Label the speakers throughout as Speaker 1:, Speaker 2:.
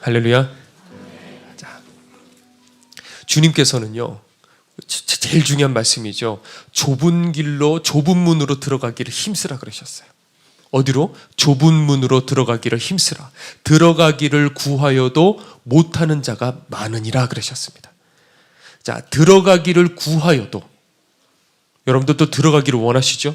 Speaker 1: 할렐루야. 자, 주님께서는요, 제일 중요한 말씀이죠. 좁은 길로, 좁은 문으로 들어가기를 힘쓰라 그러셨어요. 어디로? 좁은 문으로 들어가기를 힘쓰라. 들어가기를 구하여도 못하는 자가 많으니라 그러셨습니다. 자, 들어가기를 구하여도, 여러분들도 들어가기를 원하시죠?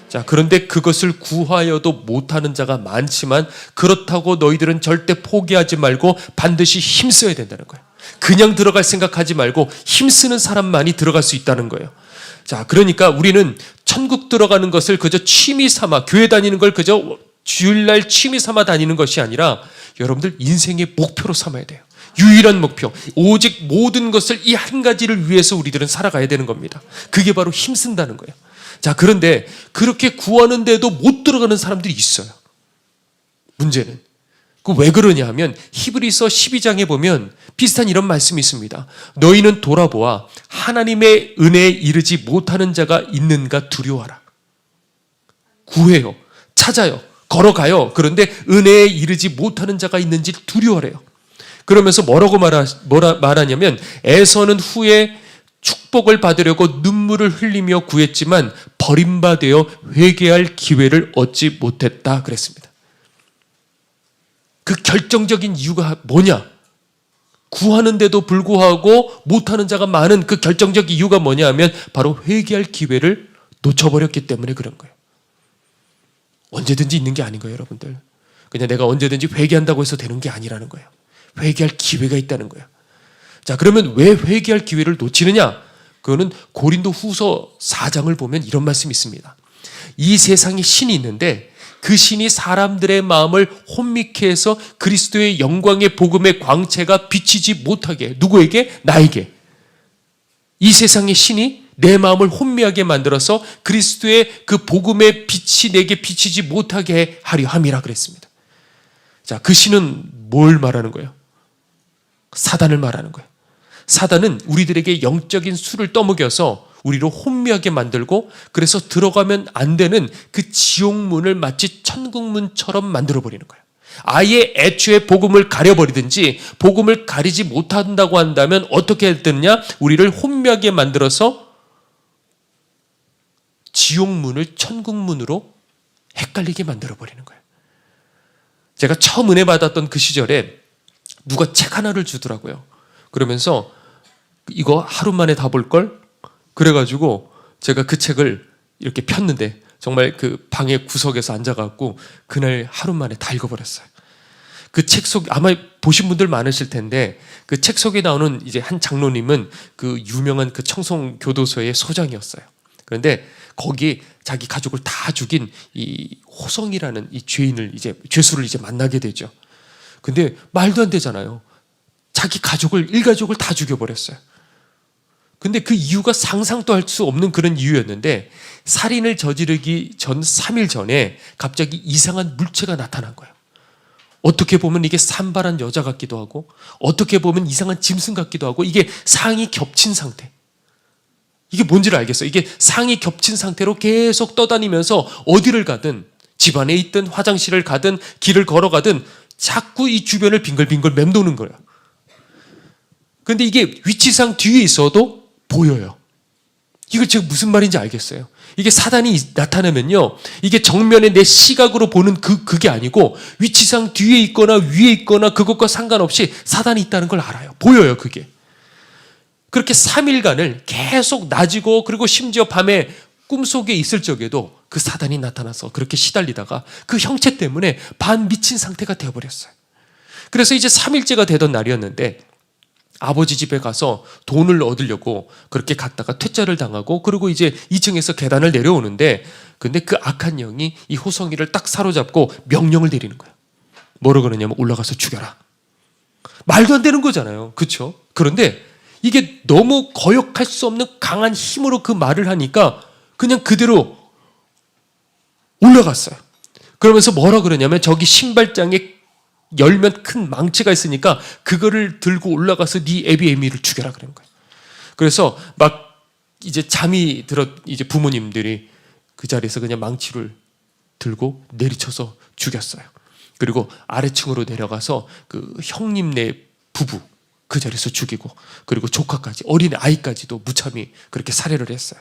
Speaker 1: 자, 그런데 그것을 구하여도 못하는 자가 많지만 그렇다고 너희들은 절대 포기하지 말고 반드시 힘써야 된다는 거예요. 그냥 들어갈 생각하지 말고 힘쓰는 사람만이 들어갈 수 있다는 거예요. 자, 그러니까 우리는 천국 들어가는 것을 그저 취미 삼아, 교회 다니는 걸 그저 주일날 취미 삼아 다니는 것이 아니라 여러분들 인생의 목표로 삼아야 돼요. 유일한 목표, 오직 모든 것을 이 한 가지를 위해서 우리들은 살아가야 되는 겁니다. 그게 바로 힘쓴다는 거예요. 자, 그런데 그렇게 구하는데도 못 들어가는 사람들이 있어요. 문제는 왜 그러냐 하면 히브리서 12장에 보면 비슷한 이런 말씀이 있습니다. 너희는 돌아보아 하나님의 은혜에 이르지 못하는 자가 있는가 두려워하라. 구해요, 찾아요, 걸어가요. 그런데 은혜에 이르지 못하는 자가 있는지 두려워해요. 그러면서 뭐라고 말하냐면 에서는 후에 축복을 받으려고 눈물을 흘리며 구했지만 버림받아 회개할 기회를 얻지 못했다 그랬습니다. 그 결정적인 이유가 뭐냐? 구하는데도 불구하고 못하는 자가 많은 그 결정적 이유가 뭐냐 하면 바로 회개할 기회를 놓쳐버렸기 때문에 그런 거예요. 언제든지 있는 게 아닌 거예요, 여러분들. 그냥 내가 언제든지 회개한다고 해서 되는 게 아니라는 거예요. 회개할 기회가 있다는 거예요. 자, 그러면 왜 회개할 기회를 놓치느냐? 그거는 고린도 후서 4장을 보면 이런 말씀이 있습니다. 이 세상에 신이 있는데 그 신이 사람들의 마음을 혼미케 해서 그리스도의 영광의 복음의 광채가 비치지 못하게, 누구에게? 나에게. 이 세상의 신이 내 마음을 혼미하게 만들어서 그리스도의 그 복음의 빛이 내게 비치지 못하게 하려 함이라 그랬습니다. 자, 그 신은 뭘 말하는 거예요? 사단을 말하는 거예요. 사단은 우리들에게 영적인 술을 떠먹여서 우리로 혼미하게 만들고 그래서 들어가면 안 되는 그 지옥문을 마치 천국문처럼 만들어버리는 거예요. 아예 애초에 복음을 가려버리든지 복음을 가리지 못한다고 한다면 어떻게 되느냐? 우리를 혼미하게 만들어서 지옥문을 천국문으로 헷갈리게 만들어버리는 거예요. 제가 처음 은혜 받았던 그 시절에 누가 책 하나를 주더라고요. 그러면서 이거 하루 만에 다 볼걸? 그래가지고 제가 그 책을 이렇게 폈는데 정말 그 방의 구석에서 앉아갖고 그날 하루 만에 다 읽어버렸어요. 그 책 속, 아마 보신 분들 많으실 텐데 그 책 속에 나오는 이제 한 장로님은 그 유명한 그 청송교도소의 소장이었어요. 그런데 거기 자기 가족을 다 죽인 이 호성이라는 이 죄인을 죄수를 만나게 되죠. 근데 말도 안 되잖아요. 자기 가족을, 일가족을 다 죽여버렸어요. 근데 그 이유가 상상도 할 수 없는 그런 이유였는데 살인을 저지르기 전 3일 전에 갑자기 이상한 물체가 나타난 거예요. 어떻게 보면 이게 산발한 여자 같기도 하고 어떻게 보면 이상한 짐승 같기도 하고 이게 상이 겹친 상태. 이게 뭔지를 알겠어요. 이게 상이 겹친 상태로 계속 떠다니면서 어디를 가든 집안에 있든 화장실을 가든 길을 걸어가든 자꾸 이 주변을 빙글빙글 맴도는 거예요. 그런데 이게 위치상 뒤에 있어도 보여요. 이거 지금 무슨 말인지 알겠어요? 이게 사단이 나타나면요, 이게 정면에 내 시각으로 보는 그게 아니고 위치상 뒤에 있거나 위에 있거나 그것과 상관없이 사단이 있다는 걸 알아요. 보여요, 그게. 그렇게 3일간을 계속 낮이고 그리고 심지어 밤에 꿈속에 있을 적에도 그 사단이 나타나서 그렇게 시달리다가 그 형체 때문에 반 미친 상태가 되어버렸어요. 그래서 이제 3일째가 되던 날이었는데 아버지 집에 가서 돈을 얻으려고 그렇게 갔다가 퇴짜를 당하고 그리고 이제 2층에서 계단을 내려오는데 근데 그 악한 영이 이 호성이를 딱 사로잡고 명령을 내리는 거예요. 뭐라고 그러냐면 올라가서 죽여라. 말도 안 되는 거잖아요. 그렇죠? 그런데 이게 너무 거역할 수 없는 강한 힘으로 그 말을 하니까 그냥 그대로 올라갔어요. 그러면서 뭐라 그러냐면 저기 신발장에 열면 큰 망치가 있으니까 그거를 들고 올라가서 네 애비 애미를 죽여라 그런 거예요. 그래서 막 이제 잠이 들어 이제 부모님들이 그 자리에서 그냥 망치를 들고 내리쳐서 죽였어요. 그리고 아래층으로 내려가서 그 형님네 부부 그 자리에서 죽이고, 그리고 조카까지, 어린 아이까지도 무참히 그렇게 살해를 했어요.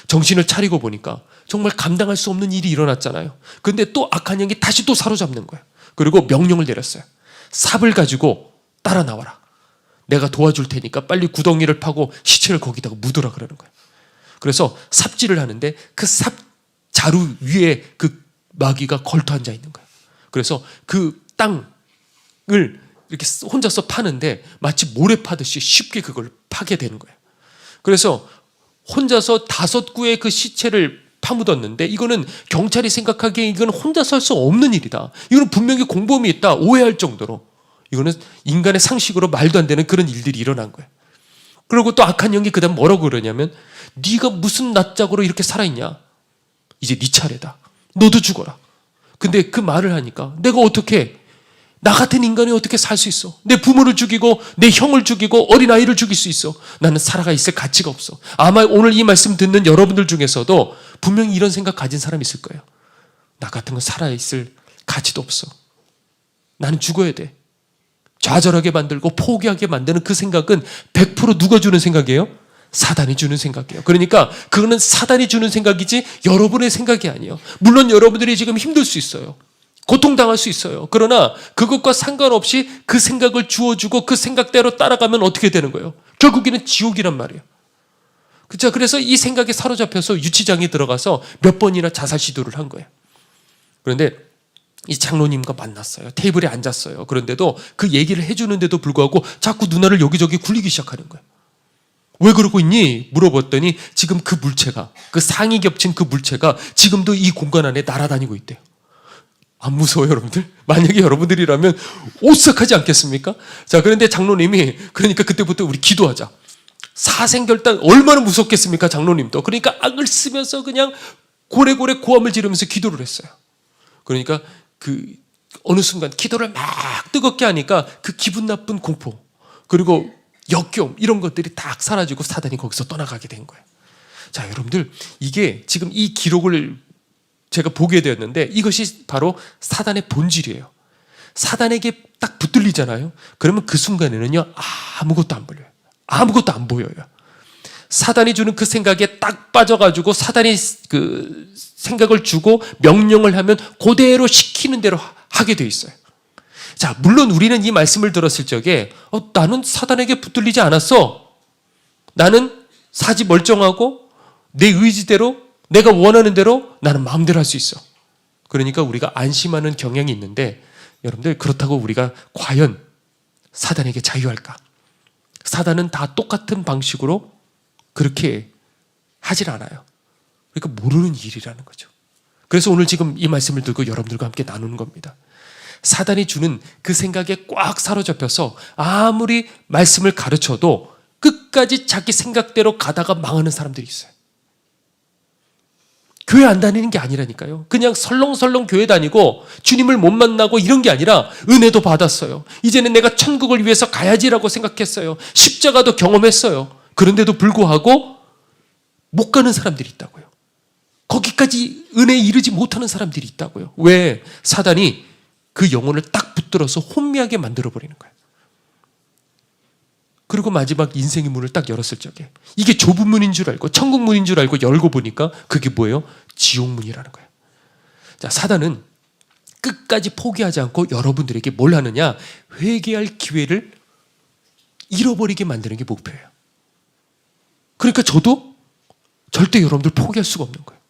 Speaker 1: 정신을 차리고 보니까 정말 감당할 수 없는 일이 일어났잖아요. 근데 또 악한 영이 다시 또 사로잡는 거예요. 그리고 명령을 내렸어요. 삽을 가지고 따라 나와라. 내가 도와줄 테니까 빨리 구덩이를 파고 시체를 거기다가 묻으라 그러는 거예요. 그래서 삽질을 하는데 그 삽 자루 위에 그 마귀가 걸터 앉아 있는 거예요. 그래서 그 땅을 이렇게 혼자서 파는데 마치 모래 파듯이 쉽게 그걸 파게 되는 거예요. 그래서 혼자서 5구의 그 시체를 파묻었는데, 이거는 경찰이 생각하기에 이건 혼자서 할 수 없는 일이다. 이거는 분명히 공범이 있다 오해할 정도로, 이거는 인간의 상식으로 말도 안 되는 그런 일들이 일어난 거예요. 그리고 또 악한 영이 그다음 뭐라고 그러냐면, 네가 무슨 낯짝으로 이렇게 살아있냐? 이제 네 차례다. 너도 죽어라. 근데 그 말을 하니까 내가 어떻게, 나 같은 인간이 어떻게 살 수 있어? 내 부모를 죽이고 내 형을 죽이고 어린아이를 죽일 수 있어. 나는 살아가 있을 가치가 없어. 아마 오늘 이 말씀 듣는 여러분들 중에서도 분명히 이런 생각 가진 사람 있을 거예요. 나 같은 건 살아있을 가치도 없어. 나는 죽어야 돼. 좌절하게 만들고 포기하게 만드는 그 생각은 100% 누가 주는 생각이에요? 사단이 주는 생각이에요. 그러니까 그거는 사단이 주는 생각이지 여러분의 생각이 아니에요. 물론 여러분들이 지금 힘들 수 있어요. 고통당할 수 있어요. 그러나 그것과 상관없이 그 생각을 주어주고 그 생각대로 따라가면 어떻게 되는 거예요? 결국에는 지옥이란 말이에요. 그렇죠? 그래서 이 생각에 사로잡혀서 유치장에 들어가서 몇 번이나 자살 시도를 한 거예요. 그런데 이 장로님과 만났어요. 테이블에 앉았어요. 그런데도 그 얘기를 해주는데도 불구하고 자꾸 누나를 여기저기 굴리기 시작하는 거예요. 왜 그러고 있니? 물어봤더니 지금 그 물체가, 그 상이 겹친 그 물체가 지금도 이 공간 안에 날아다니고 있대요. 안 무서워요, 여러분들? 만약에 여러분들이라면 오싹하지 않겠습니까? 자, 그런데 장로님이, 그러니까 그때부터 우리 기도하자. 사생결단 얼마나 무섭겠습니까, 장로님도. 그러니까 악을 쓰면서 그냥 고래고래 고함을 지르면서 기도를 했어요. 그러니까 그 어느 순간 기도를 막 뜨겁게 하니까 그 기분 나쁜 공포, 그리고 역겨움, 이런 것들이 딱 사라지고 사단이 거기서 떠나가게 된 거예요. 자, 여러분들, 이게 지금 이 기록을 제가 보게 되었는데 이것이 바로 사단의 본질이에요. 사단에게 딱 붙들리잖아요. 그러면 그 순간에는요, 아무것도 안 보여요. 아무것도 안 보여요. 사단이 주는 그 생각에 딱 빠져가지고 사단이 그 생각을 주고 명령을 하면 그대로 시키는 대로 하게 돼 있어요. 자, 물론 우리는 이 말씀을 들었을 적에 나는 사단에게 붙들리지 않았어. 나는 사지 멀쩡하고 내 의지대로, 내가 원하는 대로 나는 마음대로 할 수 있어. 그러니까 우리가 안심하는 경향이 있는데, 여러분들, 그렇다고 우리가 과연 사단에게 자유할까? 사단은 다 똑같은 방식으로 그렇게 하질 않아요. 그러니까 모르는 일이라는 거죠. 그래서 오늘 지금 이 말씀을 들고 여러분들과 함께 나누는 겁니다. 사단이 주는 그 생각에 꽉 사로잡혀서 아무리 말씀을 가르쳐도 끝까지 자기 생각대로 가다가 망하는 사람들이 있어요. 교회 안 다니는 게 아니라니까요. 그냥 설렁설렁 교회 다니고 주님을 못 만나고 이런 게 아니라 은혜도 받았어요. 이제는 내가 천국을 위해서 가야지라고 생각했어요. 십자가도 경험했어요. 그런데도 불구하고 못 가는 사람들이 있다고요. 거기까지 은혜에 이르지 못하는 사람들이 있다고요. 왜? 사단이 그 영혼을 딱 붙들어서 혼미하게 만들어버리는 거예요. 그리고 마지막 인생의 문을 딱 열었을 적에 이게 좁은 문인 줄 알고 천국 문인 줄 알고 열고 보니까 그게 뭐예요? 지옥 문이라는 거예요. 자, 사단은 끝까지 포기하지 않고 여러분들에게 뭘 하느냐? 회개할 기회를 잃어버리게 만드는 게 목표예요. 그러니까 저도 절대 여러분들 포기할 수가 없는 거예요.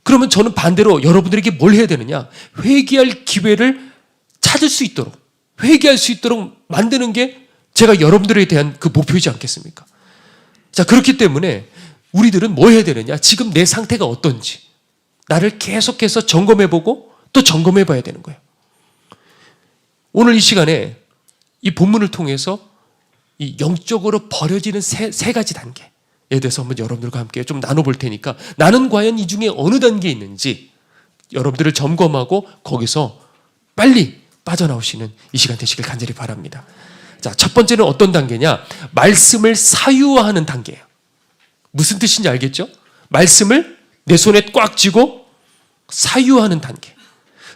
Speaker 1: 그러면 저는 반대로 여러분들에게 뭘 해야 되느냐? 회개할 기회를 찾을 수 있도록, 회개할 수 있도록 만드는 게 제가 여러분들에 대한 그 목표이지 않겠습니까? 자, 그렇기 때문에 우리들은 뭐 해야 되느냐? 지금 내 상태가 어떤지 나를 계속해서 점검해보고 또 점검해봐야 되는 거예요. 오늘 이 시간에 이 본문을 통해서 이 영적으로 버려지는 세 가지 단계에 대해서 한번 여러분들과 함께 좀 나눠볼 테니까, 나는 과연 이 중에 어느 단계에 있는지 여러분들을 점검하고 거기서 빨리 빠져나오시는 이 시간 되시길 간절히 바랍니다. 자, 첫 번째는 어떤 단계냐? 말씀을 사유화하는 단계예요. 무슨 뜻인지 알겠죠? 말씀을 내 손에 꽉 쥐고 사유화하는 단계.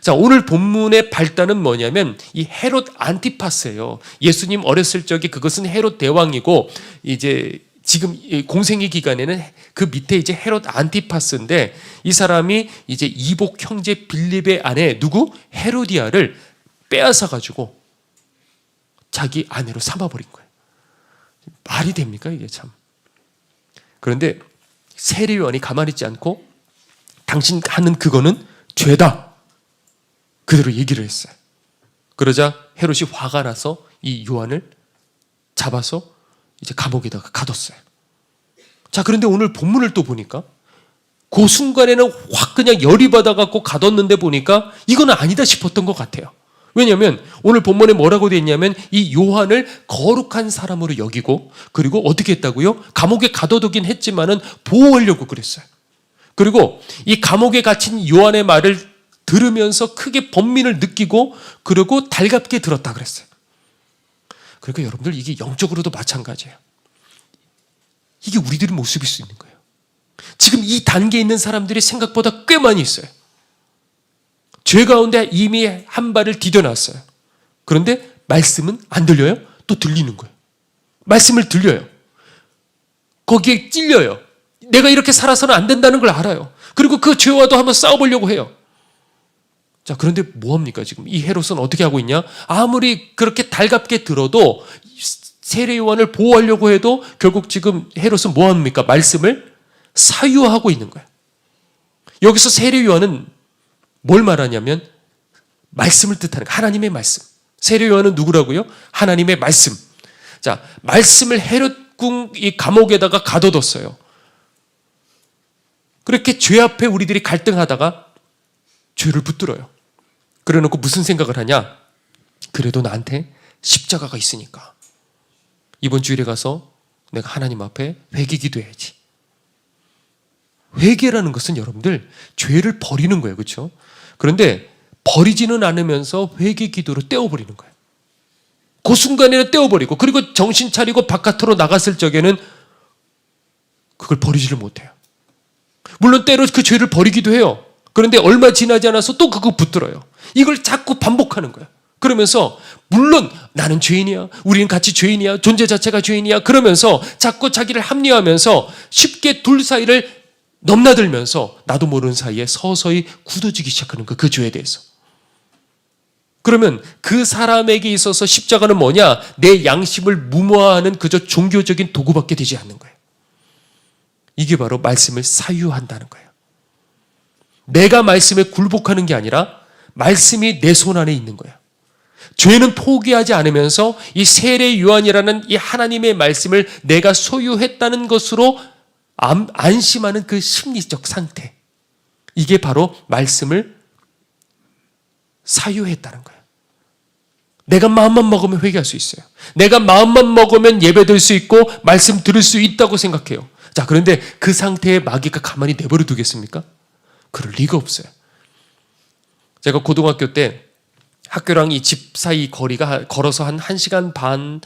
Speaker 1: 자, 오늘 본문의 발단은 뭐냐면 이 헤롯 안티파스예요. 예수님 어렸을 적에 그것은 헤롯 대왕이고 이제 지금 공생의 기간에는 그 밑에 이제 헤롯 안티파스인데 이 사람이 이제 이복 형제 빌립의 아내 누구? 헤로디아를 빼앗아 가지고 자기 아내로 삼아버린 거예요. 말이 됩니까 이게 참. 그런데 세례요한이 가만히 있지 않고 당신 하는 그거는 죄다. 그대로 얘기를 했어요. 그러자 헤롯이 화가 나서 이 요한을 잡아서 이제 감옥에다가 가뒀어요. 자, 그런데 오늘 본문을 또 보니까 그 순간에는 확 그냥 열이 받아갖고 가뒀는데 보니까 이건 아니다 싶었던 것 같아요. 왜냐하면 오늘 본문에 뭐라고 되어 있냐면 이 요한을 거룩한 사람으로 여기고 그리고 어떻게 했다고요? 감옥에 가둬두긴 했지만은 보호하려고 그랬어요. 그리고 이 감옥에 갇힌 요한의 말을 들으면서 크게 번민을 느끼고 그리고 달갑게 들었다 그랬어요. 그러니까 여러분들 이게 영적으로도 마찬가지예요. 이게 우리들의 모습일 수 있는 거예요. 지금 이 단계에 있는 사람들이 생각보다 꽤 많이 있어요. 죄 가운데 이미 한 발을 디뎌놨어요. 그런데 말씀은 안 들려요? 또 들리는 거예요. 말씀을 들려요. 거기에 찔려요. 내가 이렇게 살아서는 안 된다는 걸 알아요. 그리고 그 죄와도 한번 싸워보려고 해요. 자, 그런데 뭐합니까 지금? 이 헤롯은 어떻게 하고 있냐? 아무리 그렇게 달갑게 들어도 세례 요한을 보호하려고 해도 결국 지금 헤롯은 뭐합니까? 말씀을 사유하고 있는 거예요. 여기서 세례 요한은 뭘 말하냐면 말씀을 뜻하는 거예요. 하나님의 말씀. 세례 요한은 누구라고요? 하나님의 말씀. 자, 말씀을 헤롯궁 이 감옥에다가 가둬뒀어요. 그렇게 죄 앞에 우리들이 갈등하다가 죄를 붙들어요. 그래놓고 무슨 생각을 하냐? 그래도 나한테 십자가가 있으니까 이번 주일에 가서 내가 하나님 앞에 회개 기도해야지. 회개라는 것은 여러분들 죄를 버리는 거예요. 그렇죠? 그런데 버리지는 않으면서 회개 기도로 떼어버리는 거예요. 그 순간에는 떼어버리고 그리고 정신 차리고 바깥으로 나갔을 적에는 그걸 버리지를 못해요. 물론 때로 그 죄를 버리기도 해요. 그런데 얼마 지나지 않아서 또 그거 붙들어요. 이걸 자꾸 반복하는 거야. 그러면서 물론 나는 죄인이야. 우리는 같이 죄인이야. 존재 자체가 죄인이야. 그러면서 자꾸 자기를 합리화하면서 쉽게 둘 사이를 넘나들면서 나도 모르는 사이에 서서히 굳어지기 시작하는 거야. 그 죄에 대해서. 그러면 그 사람에게 있어서 십자가는 뭐냐? 내 양심을 무모하는 그저 종교적인 도구밖에 되지 않는 거예요. 이게 바로 말씀을 사유한다는 거예요. 내가 말씀에 굴복하는 게 아니라 말씀이 내 손 안에 있는 거예요. 죄는 포기하지 않으면서 이 세례 요한이라는 이 하나님의 말씀을 내가 소유했다는 것으로 안심하는 그 심리적 상태. 이게 바로 말씀을 사유했다는 거예요. 내가 마음만 먹으면 회개할 수 있어요. 내가 마음만 먹으면 예배드릴 수 있고 말씀 들을 수 있다고 생각해요. 자, 그런데 그 상태에 마귀가 가만히 내버려 두겠습니까? 그럴 리가 없어요. 제가 고등학교 때 학교랑 이 집 사이 거리가 걸어서 한 1시간 반,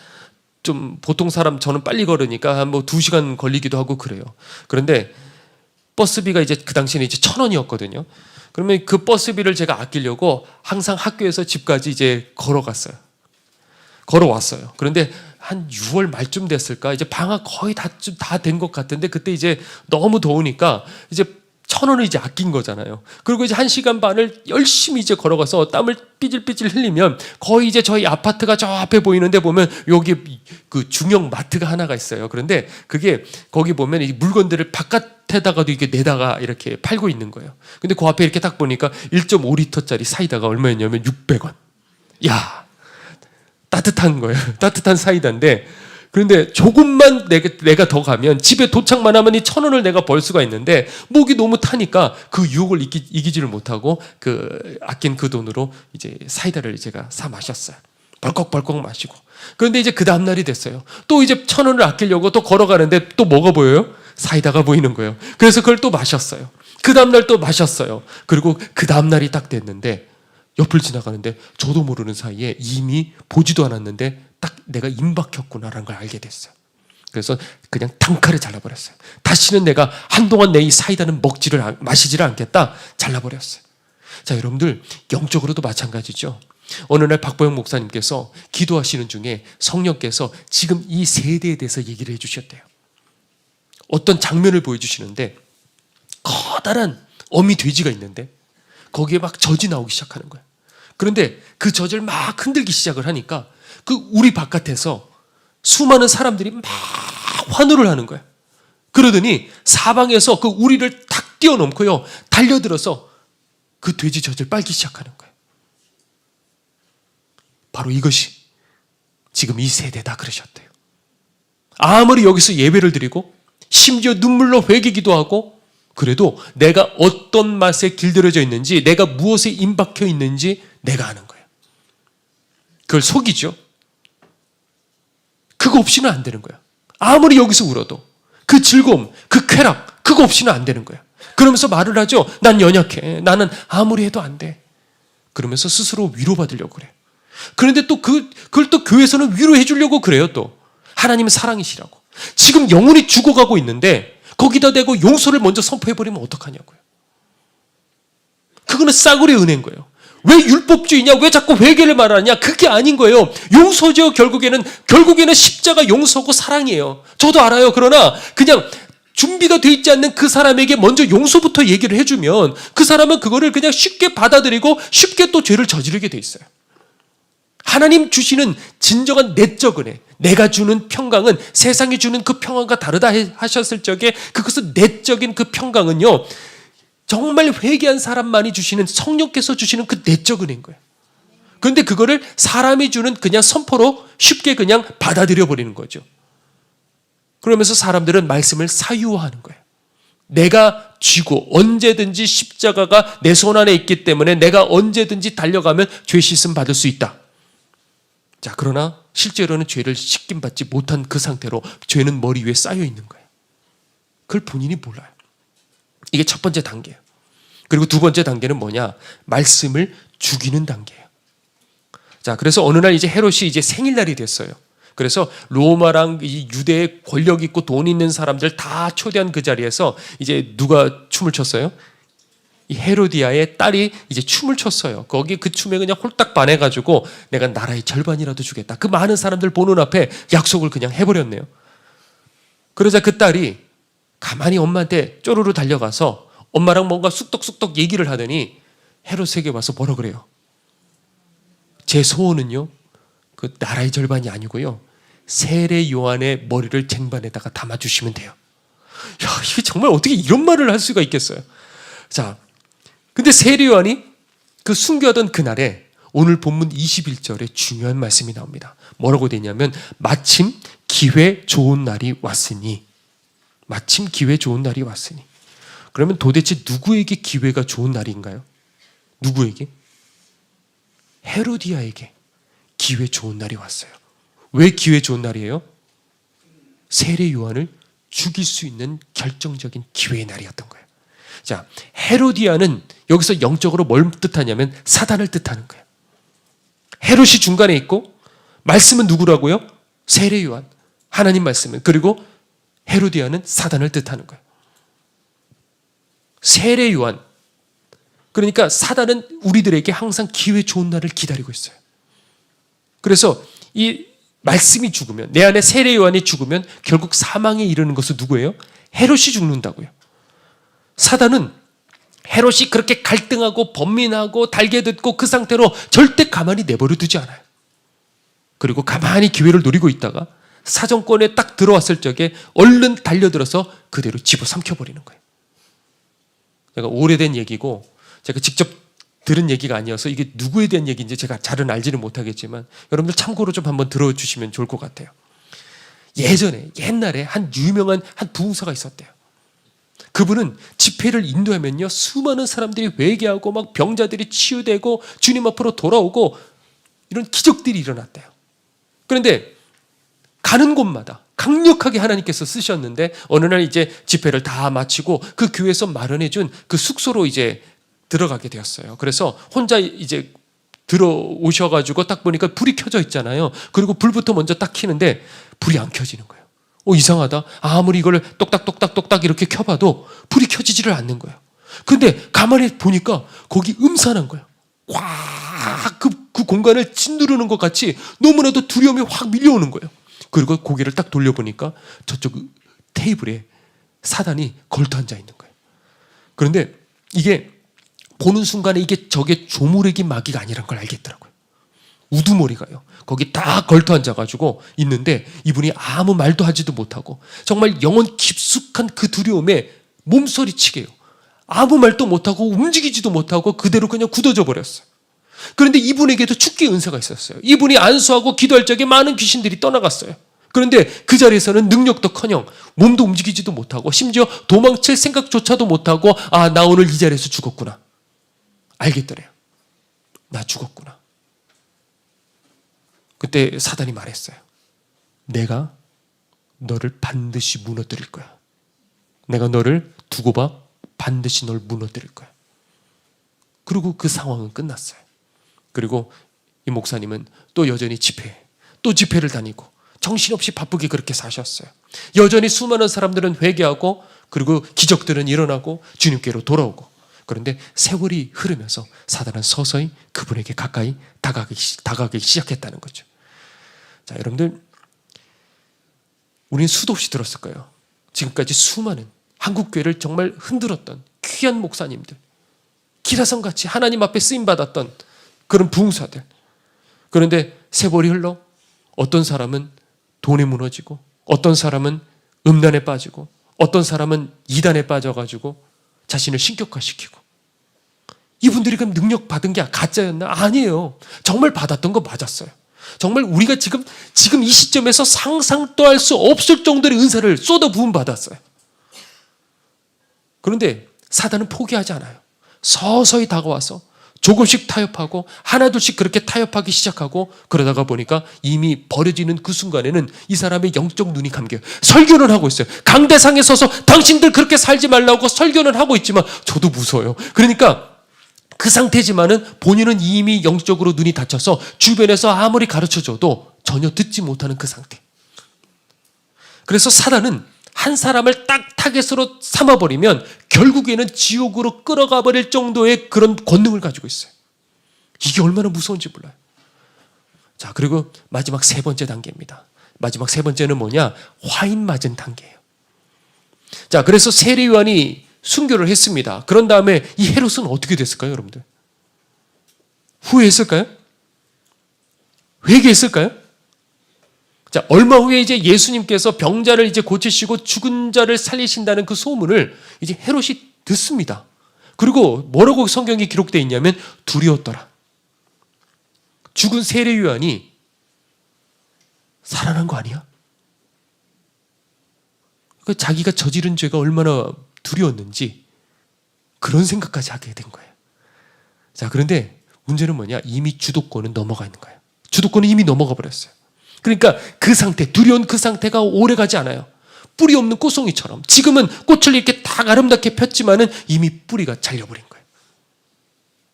Speaker 1: 좀 보통 사람 저는 빨리 걸으니까 한 뭐 2시간 걸리기도 하고 그래요. 그런데 버스비가 이제 그 당시에는 이제 1,000원이었거든요. 그러면 그 버스비를 제가 아끼려고 항상 학교에서 집까지 이제 걸어왔어요. 그런데 한 6월 말쯤 됐을까? 이제 방학 거의 다 된 것 같은데 그때 이제 너무 더우니까 이제 1,000원을 이제 아낀 거잖아요. 그리고 이제 1시간 반을 열심히 이제 걸어가서 땀을 삐질삐질 흘리면 거의 이제 저희 아파트가 저 앞에 보이는데 보면 여기 그 중형 마트가 하나가 있어요. 그런데 그게 거기 보면 이 물건들을 바깥에다가도 이게 내다가 이렇게 팔고 있는 거예요. 근데 그 앞에 이렇게 딱 보니까 1.5리터짜리 사이다가 얼마였냐면 600원. 야, 따뜻한 거예요. 따뜻한 사이다인데 그런데 조금만 내가 더 가면 집에 도착만 하면 이 1,000원을 내가 벌 수가 있는데 목이 너무 타니까 그 유혹을 이기지를 못하고 그 아낀 그 돈으로 이제 사이다를 제가 사 마셨어요. 벌컥벌컥 마시고. 그런데 이제 그 다음날이 됐어요. 또 이제 1,000원을 아끼려고 또 걸어가는데 또 뭐가 보여요? 사이다가 보이는 거예요. 그래서 그걸 또 마셨어요. 그 다음날 또 마셨어요. 그리고 그 다음날이 딱 됐는데 옆을 지나가는데 저도 모르는 사이에 이미 보지도 않았는데 딱 내가 임박혔구나라는 걸 알게 됐어요. 그래서 그냥 단칼에 잘라버렸어요. 다시는 내가 한동안 내 이 사이다는 마시지를 않겠다. 잘라버렸어요. 자, 여러분들 영적으로도 마찬가지죠. 어느 날 박보영 목사님께서 기도하시는 중에 성령께서 지금 이 세대에 대해서 얘기를 해주셨대요. 어떤 장면을 보여주시는데 커다란 어미 돼지가 있는데 거기에 막 젖이 나오기 시작하는 거예요. 그런데 그 젖을 막 흔들기 시작을 하니까 그 우리 바깥에서 수많은 사람들이 막 환호를 하는 거예요. 그러더니 사방에서 그 우리를 탁 뛰어넘고요, 달려들어서 그 돼지 젖을 빨기 시작하는 거예요. 바로 이것이 지금 이 세대다 그러셨대요. 아무리 여기서 예배를 드리고 심지어 눈물로 회개기도 하고 그래도 내가 어떤 맛에 길들여져 있는지, 내가 무엇에 임박혀 있는지 내가 아는 거예요. 그걸 속이죠. 그거 없이는 안 되는 거예요. 아무리 여기서 울어도 그 즐거움, 그 쾌락, 그거 없이는 안 되는 거예요. 그러면서 말을 하죠. 난 연약해. 나는 아무리 해도 안 돼. 그러면서 스스로 위로받으려고 그래요. 그런데 또 그걸 또 교회에서는 위로해 주려고 그래요. 또 하나님은 사랑이시라고. 지금 영혼이 죽어가고 있는데 거기다 대고 용서를 먼저 선포해버리면 어떡하냐고요. 그거는 싸구려 은혜인 거예요. 왜 율법주의냐? 왜 자꾸 회개를 말하냐? 그게 아닌 거예요. 용서죠. 결국에는 십자가 용서고 사랑이에요. 저도 알아요. 그러나 그냥 준비가 돼 있지 않는 그 사람에게 먼저 용서부터 얘기를 해주면 그 사람은 그거를 그냥 쉽게 받아들이고 쉽게 또 죄를 저지르게 돼 있어요. 하나님 주시는 진정한 내적 은혜, 내가 주는 평강은 세상이 주는 그 평강과 다르다 하셨을 적에 그것은 내적인 그 평강은요, 정말 회개한 사람만이 주시는, 성령께서 주시는 그 내적 은혜인 거예요. 그런데 그거를 사람이 주는 그냥 선포로 쉽게 그냥 받아들여 버리는 거죠. 그러면서 사람들은 말씀을 사유화하는 거예요. 내가 쥐고 언제든지 십자가가 내 손 안에 있기 때문에 내가 언제든지 달려가면 죄 씻음 받을 수 있다. 자, 그러나 실제로는 죄를 씻김 받지 못한 그 상태로 죄는 머리 위에 쌓여 있는 거예요. 그걸 본인이 몰라요. 이게 첫 번째 단계예요. 그리고 두 번째 단계는 뭐냐? 말씀을 죽이는 단계예요. 자, 그래서 어느 날 이제 헤롯이 이제 생일날이 됐어요. 그래서 로마랑 이 유대의 권력 있고 돈 있는 사람들 다 초대한 그 자리에서 이제 누가 춤을 췄어요? 이 헤로디아의 딸이 이제 춤을 췄어요. 거기 그 춤에 그냥 홀딱 반해가지고 내가 나라의 절반이라도 주겠다. 그 많은 사람들 보는 앞에 약속을 그냥 해버렸네요. 그러자 그 딸이 가만히 엄마한테 쪼르르 달려가서 엄마랑 뭔가 쑥덕쑥덕 얘기를 하더니 헤롯에게 와서 뭐라 그래요? 제 소원은요, 그 나라의 절반이 아니고요, 세례 요한의 머리를 쟁반에다가 담아주시면 돼요. 야, 이게 정말 어떻게 이런 말을 할 수가 있겠어요? 자, 근데 세례 요한이 그 순교하던 그날에 오늘 본문 21절에 중요한 말씀이 나옵니다. 뭐라고 되냐면 마침 기회 좋은 날이 왔으니. 마침 기회 좋은 날이 왔으니. 그러면 도대체 누구에게 기회가 좋은 날인가요? 누구에게? 헤로디아에게 기회 좋은 날이 왔어요. 왜 기회 좋은 날이에요? 세례 요한을 죽일 수 있는 결정적인 기회의 날이었던 거예요. 자, 헤로디아는 여기서 영적으로 뭘 뜻하냐면 사단을 뜻하는 거예요. 헤롯이 중간에 있고 말씀은 누구라고요? 세례 요한, 하나님 말씀은. 그리고 헤로디아는 사단을 뜻하는 거예요. 세례 요한, 그러니까 사단은 우리들에게 항상 기회 좋은 날을 기다리고 있어요. 그래서 이 말씀이 죽으면, 내 안에 세례 요한이 죽으면 결국 사망에 이르는 것은 누구예요? 헤롯이 죽는다고요. 사단은 헤롯이 그렇게 갈등하고 번민하고 달게듣고 그 상태로 절대 가만히 내버려 두지 않아요. 그리고 가만히 기회를 노리고 있다가 사정권에 딱 들어왔을 적에 얼른 달려들어서 그대로 집어삼켜버리는 거예요. 제가 오래된 얘기고 제가 직접 들은 얘기가 아니어서 이게 누구에 대한 얘기인지 제가 잘은 알지는 못하겠지만 여러분들 참고로 좀 한번 들어주시면 좋을 것 같아요. 옛날에 한 유명한 한 부흥사가 있었대요. 그분은 집회를 인도하면요, 수많은 사람들이 회개하고 막 병자들이 치유되고 주님 앞으로 돌아오고 이런 기적들이 일어났대요. 그런데 가는 곳마다 강력하게 하나님께서 쓰셨는데 어느 날 이제 집회를 다 마치고 그 교회에서 마련해준 그 숙소로 이제 들어가게 되었어요. 그래서 혼자 이제 들어오셔가지고 딱 보니까 불이 켜져 있잖아요. 그리고 불부터 먼저 딱 켜는데 불이 안 켜지는 거예요. 이상하다. 아무리 이걸 똑딱똑딱똑딱 이렇게 켜봐도 불이 켜지지를 않는 거예요. 근데 가만히 보니까 거기 음산한 거예요. 확 그 공간을 짓누르는 것 같이 너무나도 두려움이 확 밀려오는 거예요. 그리고 고개를 딱 돌려보니까 저쪽 테이블에 사단이 걸터 앉아 있는 거예요. 그런데 이게 보는 순간에 이게 저게 조무래기 마귀가 아니란 걸 알겠더라고요. 우두머리가요. 거기 딱 걸터 앉아가지고 있는데 이분이 아무 말도 하지도 못하고 정말 영혼 깊숙한 그 두려움에 몸서리치게 해요. 아무 말도 못하고 움직이지도 못하고 그대로 그냥 굳어져 버렸어요. 그런데 이분에게도 축기의 은사가 있었어요. 이분이 안수하고 기도할 적에 많은 귀신들이 떠나갔어요. 그런데 그 자리에서는 능력도커녕 몸도 움직이지도 못하고 심지어 도망칠 생각조차도 못하고 아, 나 오늘 이 자리에서 죽었구나. 알겠더래요. 나 죽었구나. 그때 사단이 말했어요. 내가 너를 반드시 무너뜨릴 거야. 내가 너를 두고 봐. 반드시 널 무너뜨릴 거야. 그리고 그 상황은 끝났어요. 그리고 이 목사님은 또 여전히 또 집회를 다니고 정신없이 바쁘게 그렇게 사셨어요. 여전히 수많은 사람들은 회개하고 그리고 기적들은 일어나고 주님께로 돌아오고. 그런데 세월이 흐르면서 사단은 서서히 그분에게 가까이 다가가기 시작했다는 거죠. 자, 여러분들, 우리는 수도 없이 들었을 거예요. 지금까지 수많은 한국교회를 정말 흔들었던 귀한 목사님들, 기라성같이 하나님 앞에 쓰임받았던 그런 부흥사들. 그런데 세월이 흘러 어떤 사람은 돈에 무너지고 어떤 사람은 음란에 빠지고 어떤 사람은 이단에 빠져가지고 자신을 신격화시키고. 이분들이 그럼 능력 받은 게 가짜였나? 아니에요. 정말 받았던 거 맞았어요. 정말 우리가 지금 이 시점에서 상상도 할 수 없을 정도의 은사를 쏟아 부음 받았어요. 그런데 사단은 포기하지 않아요. 서서히 다가와서 조금씩 타협하고 하나둘씩 그렇게 타협하기 시작하고 그러다가 보니까 이미 버려지는 그 순간에는 이 사람의 영적 눈이 감겨요. 설교는 하고 있어요. 강대상에 서서 당신들 그렇게 살지 말라고 설교는 하고 있지만 저도 무서워요. 그러니까 그 상태지만은 본인은 이미 영적으로 눈이 닫혀서 주변에서 아무리 가르쳐줘도 전혀 듣지 못하는 그 상태. 그래서 사단은 한 사람을 딱 타겟으로 삼아버리면 결국에는 지옥으로 끌어가 버릴 정도의 그런 권능을 가지고 있어요. 이게 얼마나 무서운지 몰라요. 자, 그리고 마지막 세 번째 단계입니다. 마지막 세 번째는 뭐냐? 화인 맞은 단계예요. 자, 그래서 세례요한이 순교를 했습니다. 그런 다음에 이 헤롯은 어떻게 됐을까요, 여러분들? 후회했을까요? 회개했을까요? 자, 얼마 후에 이제 예수님께서 병자를 이제 고치시고 죽은 자를 살리신다는 그 소문을 이제 헤롯이 듣습니다. 그리고 뭐라고 성경에 기록되어 있냐면 두려웠더라. 죽은 세례 요한이 살아난 거 아니야? 그 자기가 저지른 죄가 얼마나 두려웠는지 그런 생각까지 하게 된 거예요. 자, 그런데 문제는 뭐냐? 이미 주도권은 넘어가 있는 거예요. 주도권은 이미 넘어가 버렸어요. 그러니까 그 상태, 두려운 그 상태가 오래가지 않아요. 뿌리 없는 꽃송이처럼. 지금은 꽃을 이렇게 딱 아름답게 폈지만은 이미 뿌리가 잘려버린 거예요.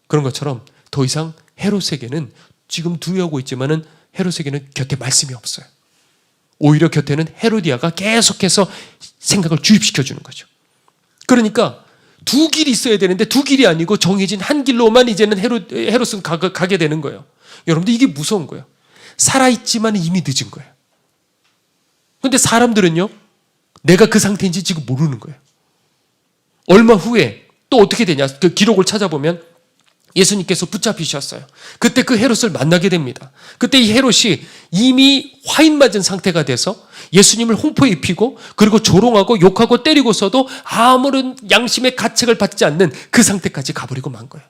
Speaker 1: 그런 것처럼 더 이상 헤롯에게는 지금 두려워하고 있지만은 헤롯에게는 곁에 말씀이 없어요. 오히려 곁에는 헤로디아가 계속해서 생각을 주입시켜 주는 거죠. 그러니까 두 길이 있어야 되는데 두 길이 아니고 정해진 한 길로만 이제는 헤롯은 가게 되는 거예요. 여러분들 이게 무서운 거예요. 살아있지만 이미 늦은 거예요. 그런데 사람들은요, 내가 그 상태인지 지금 모르는 거예요. 얼마 후에 또 어떻게 되냐? 그 기록을 찾아보면 예수님께서 붙잡히셨어요. 그때 그 헤롯을 만나게 됩니다. 그때 이 헤롯이 이미 화인 맞은 상태가 돼서 예수님을 홍포에 입히고 그리고 조롱하고 욕하고 때리고서도 아무런 양심의 가책을 받지 않는 그 상태까지 가버리고 만 거예요.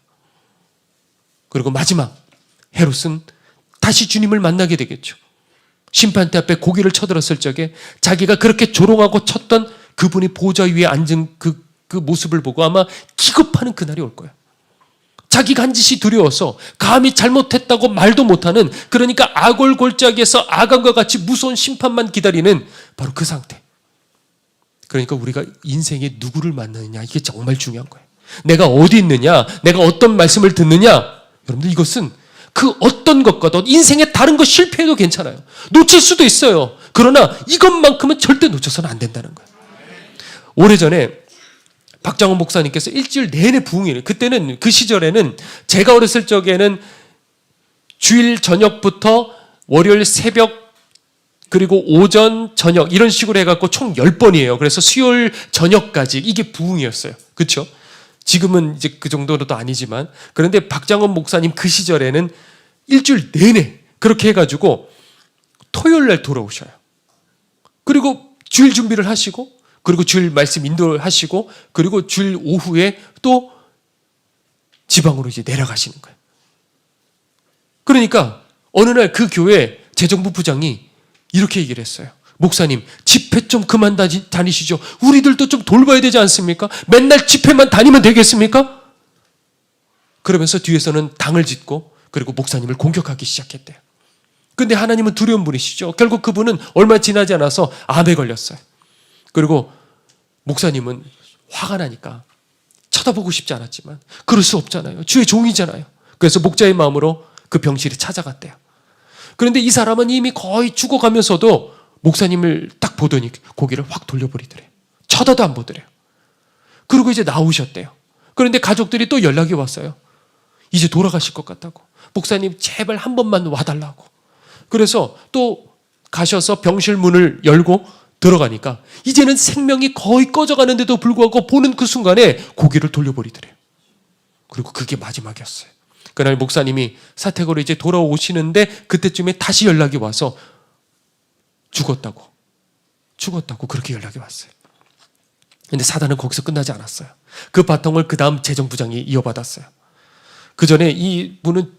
Speaker 1: 그리고 마지막 헤롯은 다시 주님을 만나게 되겠죠. 심판대 앞에 고개를 쳐들었을 적에 자기가 그렇게 조롱하고 쳤던 그분이 보좌 위에 앉은 그 모습을 보고 아마 기겁하는 그날이 올 거예요. 자기가 한 짓이 두려워서 감히 잘못했다고 말도 못하는, 그러니까 아골골짜기에서 아간과 같이 무서운 심판만 기다리는 바로 그 상태. 그러니까 우리가 인생에 누구를 만나느냐, 이게 정말 중요한 거예요. 내가 어디 있느냐, 내가 어떤 말씀을 듣느냐. 여러분들 이것은 그 어떤 것과도 인생의 다른 거 실패해도 괜찮아요. 놓칠 수도 있어요. 그러나 이것만큼은 절대 놓쳐서는 안 된다는 거예요. 오래전에 박장원 목사님께서 일주일 내내 부흥회를, 그때는 그 시절에는 제가 어렸을 적에는 주일 저녁부터 월요일 새벽 그리고 오전 저녁 이런 식으로 해갖고 총 10번이에요. 그래서 수요일 저녁까지 이게 부흥이었어요. 그렇죠? 지금은 이제 그 정도도 아니지만, 그런데 박장원 목사님 그 시절에는 일주일 내내 그렇게 해가지고 토요일 날 돌아오셔요. 그리고 주일 준비를 하시고, 그리고 주일 말씀 인도하시고, 그리고 주일 오후에 또 지방으로 이제 내려가시는 거예요. 그러니까 어느 날 그 교회 재정부 부장이 이렇게 얘기를 했어요. 목사님, 집회 좀 그만 다니시죠. 우리들도 좀 돌봐야 되지 않습니까? 맨날 집회만 다니면 되겠습니까? 그러면서 뒤에서는 당을 짓고 그리고 목사님을 공격하기 시작했대요. 근데 하나님은 두려운 분이시죠. 결국 그분은 얼마 지나지 않아서 암에 걸렸어요. 그리고 목사님은 화가 나니까 쳐다보고 싶지 않았지만 그럴 수 없잖아요. 주의 종이잖아요. 그래서 목자의 마음으로 그 병실에 찾아갔대요. 그런데 이 사람은 이미 거의 죽어가면서도 목사님을 딱 보더니 고개를 확 돌려버리더래요. 쳐다도 안 보더래요. 그리고 이제 나오셨대요. 그런데 가족들이 또 연락이 왔어요. 이제 돌아가실 것 같다고. 목사님 제발 한 번만 와달라고. 그래서 또 가셔서 병실 문을 열고 들어가니까 이제는 생명이 거의 꺼져가는데도 불구하고 보는 그 순간에 고개를 돌려버리더래요. 그리고 그게 마지막이었어요. 그날 목사님이 사택으로 이제 돌아오시는데 그때쯤에 다시 연락이 와서 죽었다고 그렇게 연락이 왔어요. 근데 사단은 거기서 끝나지 않았어요. 그 바통을 그 다음 재정부장이 이어받았어요. 그 전에 이 분은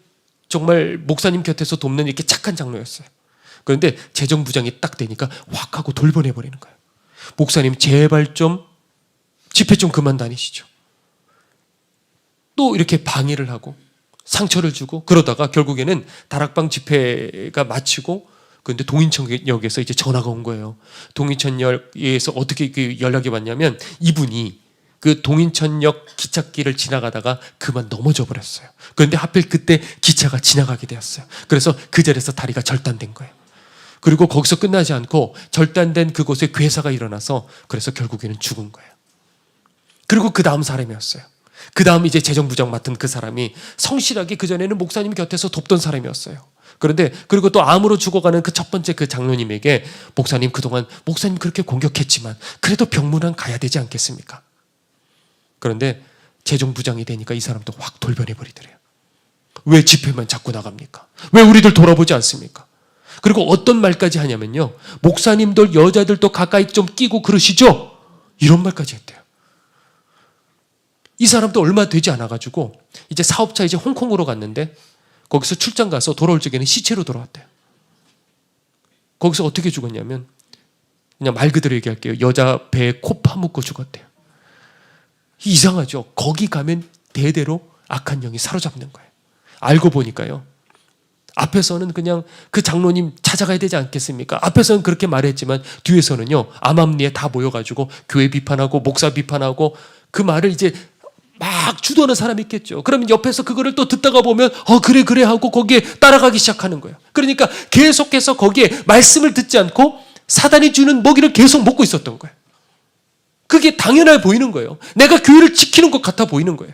Speaker 1: 정말 목사님 곁에서 돕는 이렇게 착한 장로였어요. 그런데 재정부장이 딱 되니까 확 하고 돌변해버리는 거예요. 목사님 제발 좀 집회 좀 그만 다니시죠. 또 이렇게 방해를 하고 상처를 주고 그러다가 결국에는 다락방 집회가 마치고, 그런데 동인천역에서 이제 전화가 온 거예요. 동인천역에서 어떻게 연락이 왔냐면 이분이 그 동인천역 기찻길을 지나가다가 그만 넘어져 버렸어요. 그런데 하필 그때 기차가 지나가게 되었어요. 그래서 그 자리에서 다리가 절단된 거예요. 그리고 거기서 끝나지 않고 절단된 그곳에 괴사가 일어나서 그래서 결국에는 죽은 거예요. 그리고 그 다음 사람이었어요. 그 다음 이제 재정부장 맡은 그 사람이 성실하게 그전에는 목사님 곁에서 돕던 사람이었어요. 그런데 그리고 또 암으로 죽어가는 그 첫 번째 그 장로님에게 목사님 그동안 목사님 그렇게 공격했지만 그래도 병문안 가야 되지 않겠습니까? 그런데 재정부장이 되니까 이 사람도 확 돌변해버리더래요. 왜 집회만 자꾸 나갑니까? 왜 우리들 돌아보지 않습니까? 그리고 어떤 말까지 하냐면요, 목사님들 여자들도 가까이 좀 끼고 그러시죠? 이런 말까지 했대요. 이 사람도 얼마 되지 않아가지고 이제 사업차 이제 홍콩으로 갔는데 거기서 출장 가서 돌아올 적에는 시체로 돌아왔대요. 거기서 어떻게 죽었냐면 그냥 말 그대로 얘기할게요. 여자 배에 코 파묻고 죽었대요. 이상하죠? 거기 가면 대대로 악한 영이 사로잡는 거예요. 알고 보니까요, 앞에서는 그냥 그 장로님 찾아가야 되지 않겠습니까? 앞에서는 그렇게 말했지만 뒤에서는요, 암암리에 다 모여가지고 교회 비판하고 목사 비판하고 그 말을 이제 막 주도하는 사람이 있겠죠. 그러면 옆에서 그거를 또 듣다가 보면 그래 하고 거기에 따라가기 시작하는 거예요. 그러니까 계속해서 거기에 말씀을 듣지 않고 사단이 주는 먹이를 계속 먹고 있었던 거예요. 그게 당연해 보이는 거예요. 내가 교회를 지키는 것 같아 보이는 거예요.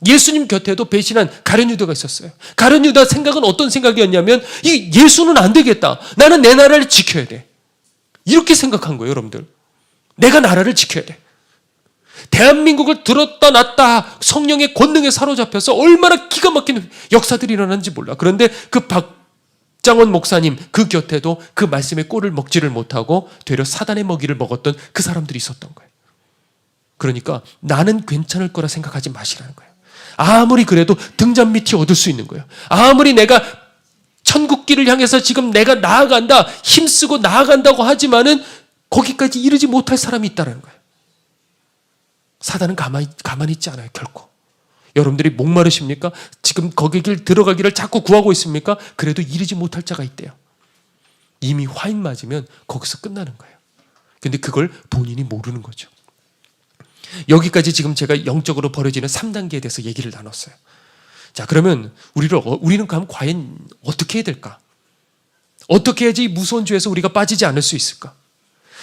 Speaker 1: 예수님 곁에도 배신한 가룟 유다가 있었어요. 가룟 유다 생각은 어떤 생각이었냐면 이 예수는 안 되겠다. 나는 내 나라를 지켜야 돼. 이렇게 생각한 거예요, 여러분들. 내가 나라를 지켜야 돼. 대한민국을 들었다 놨다 성령의 권능에 사로잡혀서 얼마나 기가 막힌 역사들이 일어났는지 몰라. 그런데 그 박장원 목사님 그 곁에도 그 말씀의 꼴을 먹지를 못하고 되려 사단의 먹이를 먹었던 그 사람들이 있었던 거예요. 그러니까 나는 괜찮을 거라 생각하지 마시라는 거예요. 아무리 그래도 등잔 밑이 얻을 수 있는 거예요. 아무리 내가 천국길을 향해서 지금 내가 나아간다, 힘쓰고 나아간다고 하지만은 거기까지 이르지 못할 사람이 있다는 거예요. 사단은 가만히 있지 않아요, 결코. 여러분들이 목마르십니까? 지금 거기 길 들어가기를 자꾸 구하고 있습니까? 그래도 이르지 못할 자가 있대요. 이미 화인 맞으면 거기서 끝나는 거예요. 근데 그걸 본인이 모르는 거죠. 여기까지 지금 제가 영적으로 벌어지는 3단계에 대해서 얘기를 나눴어요. 자, 그러면 우리는 그럼 과연 어떻게 해야 될까? 어떻게 해야지 이 무서운 죄에서 우리가 빠지지 않을 수 있을까?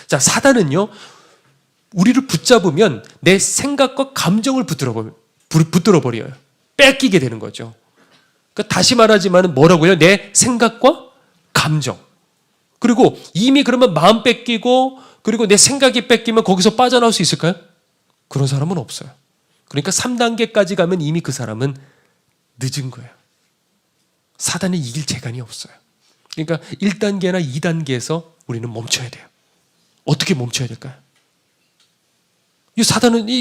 Speaker 1: 자, 사단은요, 우리를 붙잡으면 내 생각과 감정을 붙들어 버려요. 뺏기게 되는 거죠. 그러니까 다시 말하지만 뭐라고요? 내 생각과 감정. 그리고 이미 그러면 마음 뺏기고 그리고 내 생각이 뺏기면 거기서 빠져나올 수 있을까요? 그런 사람은 없어요. 그러니까 3단계까지 가면 이미 그 사람은 늦은 거예요. 사단을 이길 재간이 없어요. 그러니까 1단계나 2단계에서 우리는 멈춰야 돼요. 어떻게 멈춰야 될까요? 이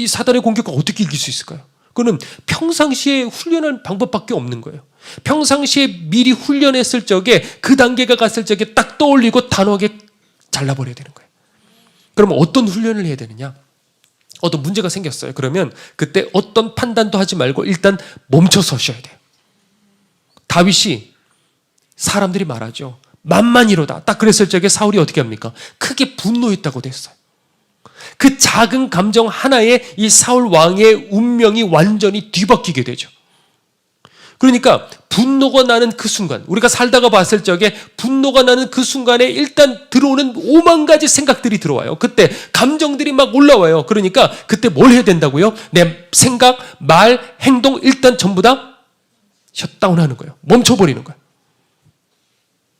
Speaker 1: 사단의 공격을 어떻게 이길 수 있을까요? 그거는 평상시에 훈련한 방법밖에 없는 거예요. 평상시에 미리 훈련했을 적에 그 단계가 갔을 적에 딱 떠올리고 단호하게 잘라버려야 되는 거예요. 그러면 어떤 훈련을 해야 되느냐? 어떤 문제가 생겼어요. 그러면 그때 어떤 판단도 하지 말고 일단 멈춰 서셔야 돼요. 다윗이 사람들이 말하죠. 만만이로다. 딱 그랬을 적에 사울이 어떻게 합니까? 크게 분노했다고 됐어요. 그 작은 감정 하나에 이 사울 왕의 운명이 완전히 뒤바뀌게 되죠. 그러니까 분노가 나는 그 순간, 우리가 살다가 봤을 적에 분노가 나는 그 순간에 일단 들어오는 5만 가지 생각들이 들어와요. 그때 감정들이 막 올라와요. 그러니까 그때 뭘 해야 된다고요? 내 생각, 말, 행동 일단 전부 다 셧다운하는 거예요. 멈춰버리는 거예요.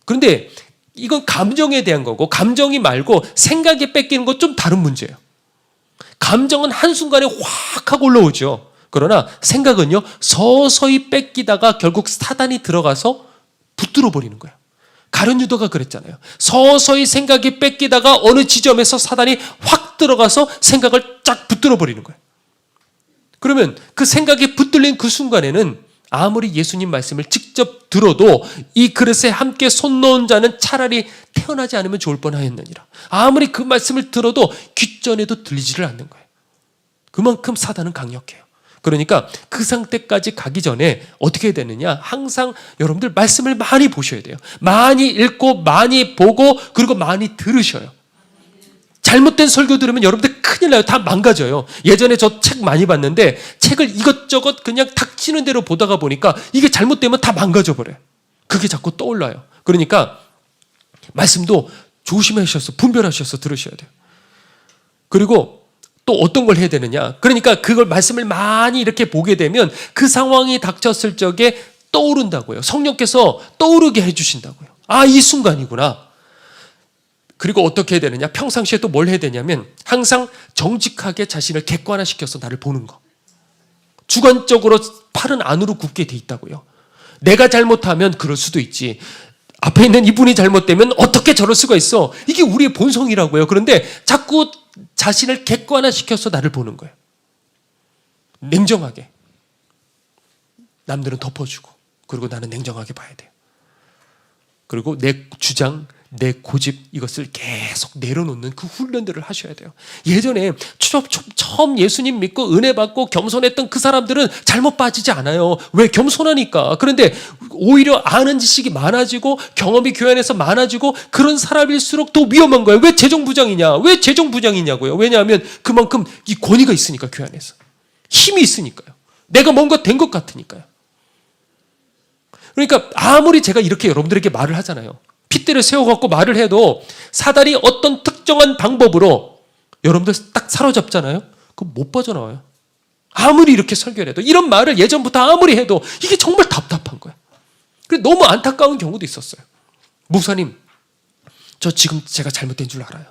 Speaker 1: 그런데 이건 감정에 대한 거고 감정이 말고 생각이 뺏기는 건 좀 다른 문제예요. 감정은 한순간에 확 하고 올라오죠. 그러나 생각은요 서서히 뺏기다가 결국 사단이 들어가서 붙들어 버리는 거예요. 가룟 유다가 그랬잖아요. 서서히 생각이 뺏기다가 어느 지점에서 사단이 확 들어가서 생각을 쫙 붙들어 버리는 거예요. 그러면 그 생각이 붙들린 그 순간에는 아무리 예수님 말씀을 직접 들어도 이 그릇에 함께 손 넣은 자는 차라리 태어나지 않으면 좋을 뻔하였느니라. 아무리 그 말씀을 들어도 귓전에도 들리지를 않는 거예요. 그만큼 사단은 강력해요. 그러니까 그 상태까지 가기 전에 어떻게 해야 되느냐? 항상 여러분들 말씀을 많이 보셔야 돼요. 많이 읽고 많이 보고 그리고 많이 들으셔요. 잘못된 설교 들으면 여러분들 큰일 나요. 다 망가져요. 예전에 저 책 많이 봤는데 책을 이것저것 그냥 닥치는 대로 보다가 보니까 이게 잘못되면 다 망가져 버려요. 그게 자꾸 떠올라요. 그러니까 말씀도 조심하셔서 분별하셔서 들으셔야 돼요. 그리고 또 어떤 걸 해야 되느냐? 그러니까 그걸 말씀을 많이 이렇게 보게 되면 그 상황이 닥쳤을 적에 떠오른다고요. 성령께서 떠오르게 해주신다고요. 아, 이 순간이구나. 그리고 어떻게 해야 되느냐? 평상시에 또 뭘 해야 되냐면 항상 정직하게 자신을 객관화시켜서 나를 보는 거. 주관적으로 팔은 안으로 굽게 돼 있다고요. 내가 잘못하면 그럴 수도 있지. 앞에 있는 이분이 잘못되면 어떻게 저럴 수가 있어. 이게 우리의 본성이라고요. 그런데 자꾸 자신을 객관화시켜서 나를 보는 거예요. 냉정하게. 남들은 덮어주고 그리고 나는 냉정하게 봐야 돼요. 그리고 내 주장, 내 고집 이것을 계속 내려놓는 그 훈련들을 하셔야 돼요. 예전에 처음 예수님 믿고 은혜 받고 겸손했던 그 사람들은 잘못 빠지지 않아요. 왜? 겸손하니까. 그런데 오히려 아는 지식이 많아지고 경험이 교회 안에서 많아지고 그런 사람일수록 더 위험한 거예요. 왜 재정부장이냐? 왜 재정부장이냐고요? 왜냐하면 그만큼 이 권위가 있으니까 교회 안에서. 힘이 있으니까요. 내가 뭔가 된 것 같으니까요. 그러니까 아무리 제가 이렇게 여러분들에게 말을 하잖아요. 핏대를 세워갖고 말을 해도 사단이 어떤 특정한 방법으로 여러분들 딱 사로잡잖아요. 그럼 못 빠져나와요. 아무리 이렇게 설교를 해도 이런 말을 예전부터 아무리 해도 이게 정말 답답한 거야. 그래서 너무 안타까운 경우도 있었어요. 목사님, 저 지금 제가 잘못된 줄 알아요.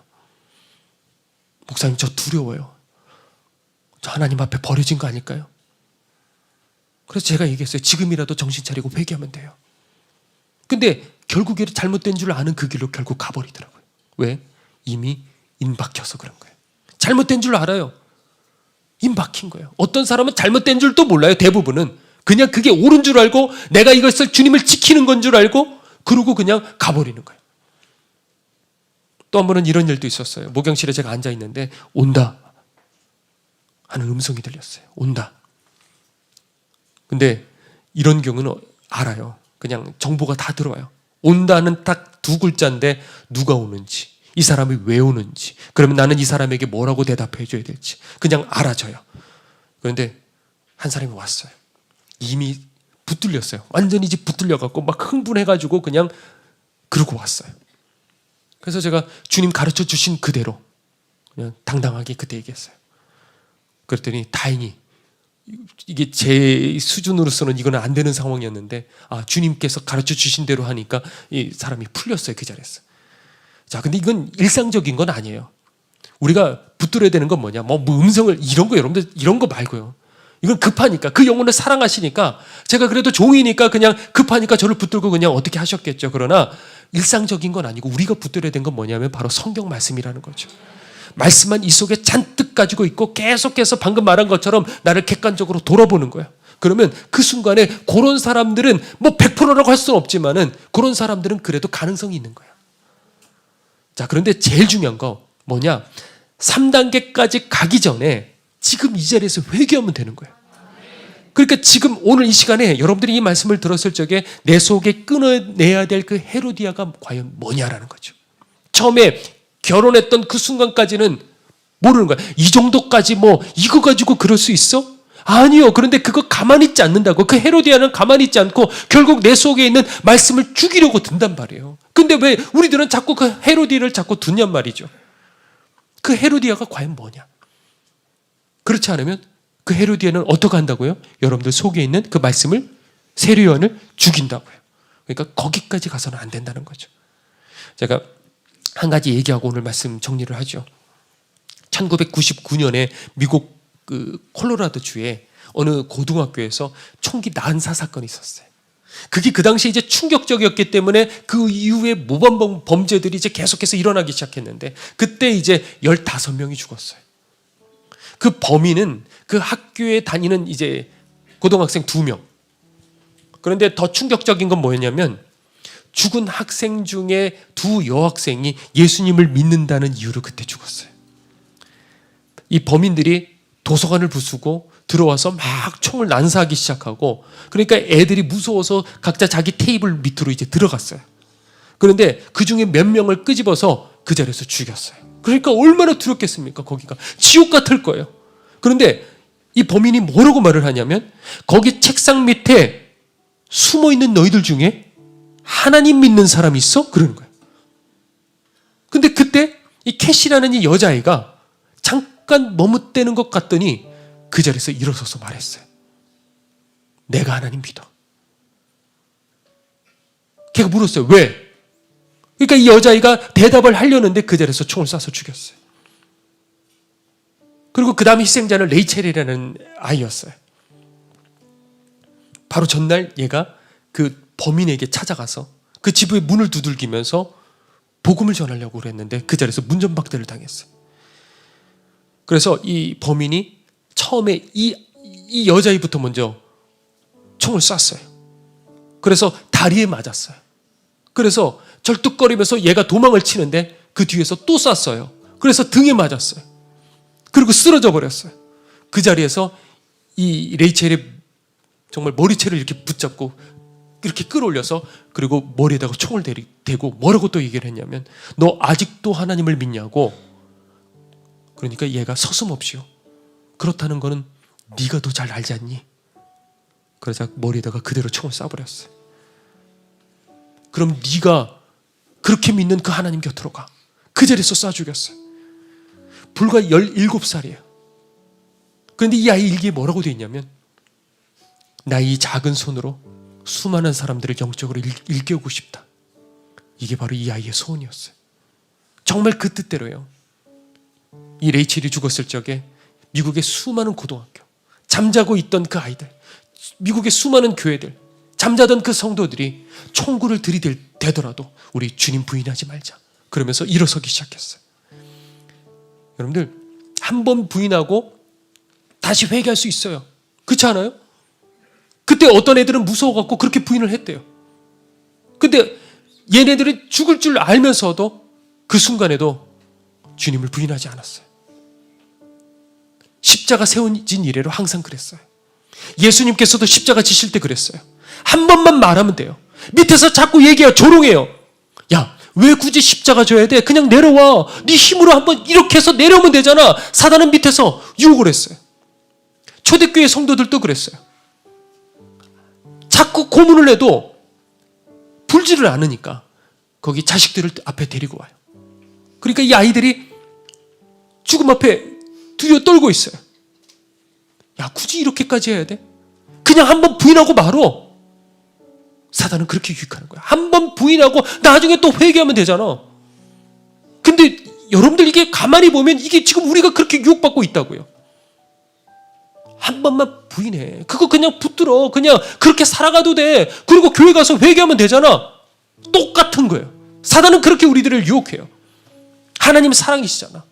Speaker 1: 목사님, 저 두려워요. 저 하나님 앞에 버려진 거 아닐까요? 그래서 제가 얘기했어요. 지금이라도 정신 차리고 회개하면 돼요. 근데 결국에 잘못된 줄 아는 그 길로 결국 가버리더라고요. 왜? 이미 인박혀서 그런 거예요. 잘못된 줄 알아요. 인박힌 거예요. 어떤 사람은 잘못된 줄도 몰라요. 대부분은. 그냥 그게 옳은 줄 알고 내가 이것을 주님을 지키는 건 줄 알고 그러고 그냥 가버리는 거예요. 또 한 번은 이런 일도 있었어요. 목욕실에 제가 앉아있는데 온다 하는 음성이 들렸어요. 온다. 근데 이런 경우는 알아요. 그냥 정보가 다 들어와요. 온다는 딱 두 글자인데 누가 오는지, 이 사람이 왜 오는지, 그러면 나는 이 사람에게 뭐라고 대답해 줘야 될지 그냥 알아져요. 그런데 한 사람이 왔어요. 이미 붙들렸어요. 완전히 붙들려갖고 막 흥분해가지고 그냥 그러고 왔어요. 그래서 제가 주님 가르쳐 주신 그대로 그냥 당당하게 그때 얘기했어요. 그랬더니 다행히 이게 제 수준으로서는 이거는 안 되는 상황이었는데 주님께서 가르쳐 주신 대로 하니까 이 사람이 풀렸어요. 그 자리에서. 자, 근데 이건 일상적인 건 아니에요. 우리가 붙들어야 되는 건 뭐냐? 뭐 음성을 이런 거 여러분들 이런 거 말고요. 이건 급하니까 그 영혼을 사랑하시니까 제가 그래도 종이니까 그냥 급하니까 저를 붙들고 그냥 어떻게 하셨겠죠. 그러나 일상적인 건 아니고 우리가 붙들어야 되는 건 뭐냐면 바로 성경 말씀이라는 거죠. 말씀만 이 속에 잔뜩 가지고 있고 계속해서 방금 말한 것처럼 나를 객관적으로 돌아보는 거예요. 그러면 그 순간에 그런 사람들은 뭐 100%라고 할 수는 없지만은 그런 사람들은 그래도 가능성이 있는 거예요. 자, 그런데 제일 중요한 거 뭐냐? 3단계까지 가기 전에 지금 이 자리에서 회개하면 되는 거예요. 그러니까 지금 오늘 이 시간에 여러분들이 이 말씀을 들었을 적에 내 속에 끊어내야 될 그 헤로디아가 과연 뭐냐라는 거죠. 처음에 결혼했던 그 순간까지는 모르는 거야. 이 정도까지 뭐 이거 가지고 그럴 수 있어? 아니요. 그런데 그거 가만히 있지 않는다고. 그 헤로디아는 가만히 있지 않고 결국 내 속에 있는 말씀을 죽이려고 든단 말이에요. 근데 왜 우리들은 자꾸 그 헤로디아를 자꾸 두냔 말이죠. 그 헤로디아가 과연 뭐냐? 그렇지 않으면 그 헤로디아는 어떻게 한다고요? 여러분들 속에 있는 그 말씀을 세례요한을 죽인다고요. 그러니까 거기까지 가서는 안 된다는 거죠. 제가 한 가지 얘기하고 오늘 말씀 정리를 하죠. 1999년에 미국 그 콜로라도 주에 어느 고등학교에서 총기 난사 사건이 있었어요. 그게 그 당시에 이제 충격적이었기 때문에 그 이후에 모범 범죄들이 이제 계속해서 일어나기 시작했는데 그때 이제 15명이 죽었어요. 그 범인은 그 학교에 다니는 이제 고등학생 2명. 그런데 더 충격적인 건 뭐였냐면 죽은 학생 중에 2 여학생이 예수님을 믿는다는 이유로 그때 죽었어요. 이 범인들이 도서관을 부수고 들어와서 막 총을 난사하기 시작하고 그러니까 애들이 무서워서 각자 자기 테이블 밑으로 이제 들어갔어요. 그런데 그 중에 몇 명을 끄집어서 그 자리에서 죽였어요. 그러니까 얼마나 두렵겠습니까? 거기가 지옥 같을 거예요. 그런데 이 범인이 뭐라고 말을 하냐면 거기 책상 밑에 숨어있는 너희들 중에 하나님 믿는 사람이 있어? 그러는 거예요. 근데 그때 이 캐시라는 이 여자아이가 잠깐 머뭇대는 것 같더니 그 자리에서 일어서서 말했어요. 내가 하나님 믿어. 걔가 물었어요. 왜? 그러니까 이 여자아이가 대답을 하려는데 그 자리에서 총을 쏴서 죽였어요. 그리고 그 다음 희생자는 레이첼이라는 아이였어요. 바로 전날 얘가 그 범인에게 찾아가서 그 집의 문을 두들기면서 복음을 전하려고 그랬는데 그 자리에서 문전박대를 당했어요. 그래서 이 범인이 처음에 이 여자애부터 먼저 총을 쐈어요. 그래서 다리에 맞았어요. 그래서 절뚝거리면서 얘가 도망을 치는데 그 뒤에서 또 쐈어요. 그래서 등에 맞았어요. 그리고 쓰러져 버렸어요. 그 자리에서 이 레이첼의 정말 머리채를 이렇게 붙잡고 이렇게 끌어올려서 그리고 머리에다가 총을 대고 뭐라고 또 얘기를 했냐면 너 아직도 하나님을 믿냐고. 그러니까 얘가 서슴없이요. 그렇다는 거는 네가 더 잘 알지 않니? 그러자 머리에다가 그대로 총을 쏴버렸어요. 그럼 네가 그렇게 믿는 그 하나님 곁으로 가. 그 자리에서 쏴 죽였어요. 불과 17살이에요. 그런데 이 아이 일기에 뭐라고 되어 있냐면 나의 작은 손으로 수많은 사람들을 영적으로 일깨우고 싶다. 이게 바로 이 아이의 소원이었어요. 정말 그 뜻대로요. 이 레이첼이 죽었을 적에 미국의 수많은 고등학교, 잠자고 있던 그 아이들, 미국의 수많은 교회들, 잠자던 그 성도들이 총구를 들이대더라도 우리 주님 부인하지 말자. 그러면서 일어서기 시작했어요. 여러분들 한 번 부인하고 다시 회개할 수 있어요. 그렇지 않아요? 그때 어떤 애들은 무서워갖고 그렇게 부인을 했대요. 근데 얘네들은 죽을 줄 알면서도 그 순간에도 주님을 부인하지 않았어요. 십자가 세워진 이래로 항상 그랬어요. 예수님께서도 십자가 지실 때 그랬어요. 한 번만 말하면 돼요. 밑에서 자꾸 얘기해요. 조롱해요. 야, 왜 굳이 십자가 져야 돼? 그냥 내려와. 네 힘으로 한번 이렇게 해서 내려오면 되잖아. 사단은 밑에서 유혹을 했어요. 초대교회 성도들도 그랬어요. 자꾸 고문을 해도 불지를 않으니까 거기 자식들을 앞에 데리고 와요. 그러니까 이 아이들이 죽음 앞에 두려워 떨고 있어요. 야, 굳이 이렇게까지 해야 돼? 그냥 한번 부인하고 말어. 사단은 그렇게 유익하는 거야. 한번 부인하고 나중에 또 회개하면 되잖아. 근데 여러분들 이게 가만히 보면 이게 지금 우리가 그렇게 유혹받고 있다고요. 한 번만 부인해. 그거 그냥 붙들어. 그냥 그렇게 살아가도 돼. 그리고 교회 가서 회개하면 되잖아. 똑같은 거예요. 사단은 그렇게 우리들을 유혹해요. 하나님 사랑이시잖아.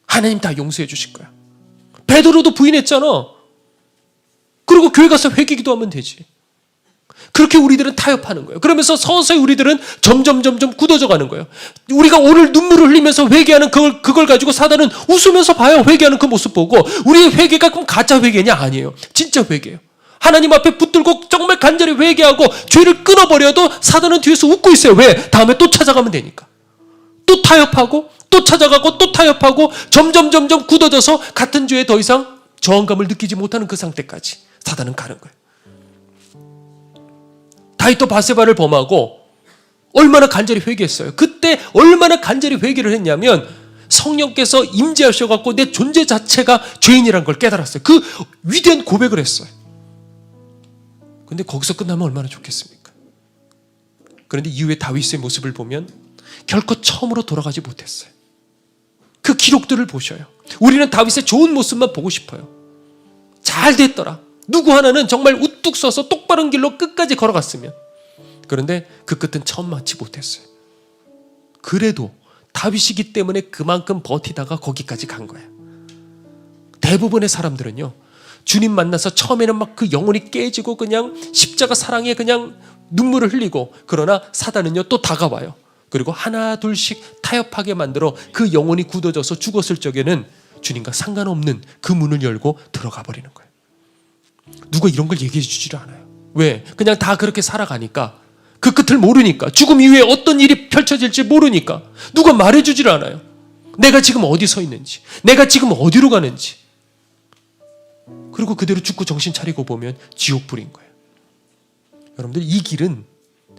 Speaker 1: 하나님 다 용서해 주실 거야. 베드로도 부인했잖아. 그리고 교회 가서 회개기도 하면 되지. 그렇게 우리들은 타협하는 거예요. 그러면서 서서히 우리들은 점점 굳어져 가는 거예요. 우리가 오늘 눈물을 흘리면서 회개하는 그걸 가지고 사단은 웃으면서 봐요. 회개하는 그 모습 보고. 우리의 회개가 그럼 가짜 회개냐? 아니에요. 진짜 회개예요. 하나님 앞에 붙들고 정말 간절히 회개하고 죄를 끊어버려도 사단은 뒤에서 웃고 있어요. 왜? 다음에 또 찾아가면 되니까. 또 타협하고 또 찾아가고 또 타협하고 점점 굳어져서 같은 죄에 더 이상 저항감을 느끼지 못하는 그 상태까지 사단은 가는 거예요. 다윗도 바세바를 범하고 얼마나 간절히 회개했어요. 그때 얼마나 간절히 회개를 했냐면 성령께서 임재하셔갖고 내 존재 자체가 죄인이라는 걸 깨달았어요. 그 위대한 고백을 했어요. 근데 거기서 끝나면 얼마나 좋겠습니까? 그런데 이후에 다윗의 모습을 보면 결코 처음으로 돌아가지 못했어요. 그 기록들을 보셔요. 우리는 다윗의 좋은 모습만 보고 싶어요. 잘 됐더라. 누구 하나는 정말 우뚝 서서 똑바른 길로 끝까지 걸어갔으면. 그런데 그 끝은 처음 맞지 못했어요. 그래도 다윗이기 때문에 그만큼 버티다가 거기까지 간 거예요. 대부분의 사람들은요, 주님 만나서 처음에는 막 그 영혼이 깨지고 그냥 십자가 사랑에 그냥 눈물을 흘리고, 그러나 사단은요 또 다가와요. 그리고 하나 둘씩 타협하게 만들어 그 영혼이 굳어져서 죽었을 적에는 주님과 상관없는 그 문을 열고 들어가 버리는 거예요. 누가 이런 걸 얘기해 주지를 않아요. 왜? 그냥 다 그렇게 살아가니까. 그 끝을 모르니까. 죽음 이후에 어떤 일이 펼쳐질지 모르니까. 누가 말해 주지를 않아요. 내가 지금 어디 서 있는지, 내가 지금 어디로 가는지. 그리고 그대로 죽고 정신 차리고 보면 지옥불인 거예요. 여러분들, 이 길은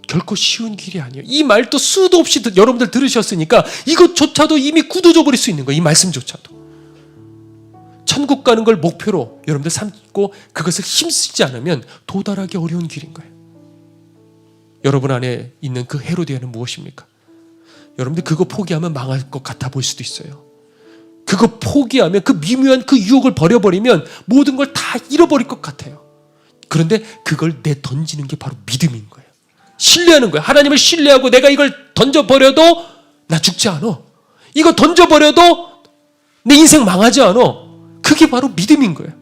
Speaker 1: 결코 쉬운 길이 아니에요. 이 말도 수도 없이 여러분들 들으셨으니까 이것조차도 이미 굳어져 버릴 수 있는 거예요. 이 말씀조차도. 천국 가는 걸 목표로 여러분들 삼고 그것을 힘쓰지 않으면 도달하기 어려운 길인 거예요. 여러분 안에 있는 그 헤로디아는 무엇입니까? 여러분들 그거 포기하면 망할 것 같아 보일 수도 있어요. 그거 포기하면, 그 미묘한 그 유혹을 버려버리면 모든 걸 다 잃어버릴 것 같아요. 그런데 그걸 내던지는 게 바로 믿음인 거예요. 신뢰하는 거예요. 하나님을 신뢰하고 내가 이걸 던져버려도 나 죽지 않아. 이거 던져버려도 내 인생 망하지 않아. 그게 바로 믿음인 거예요.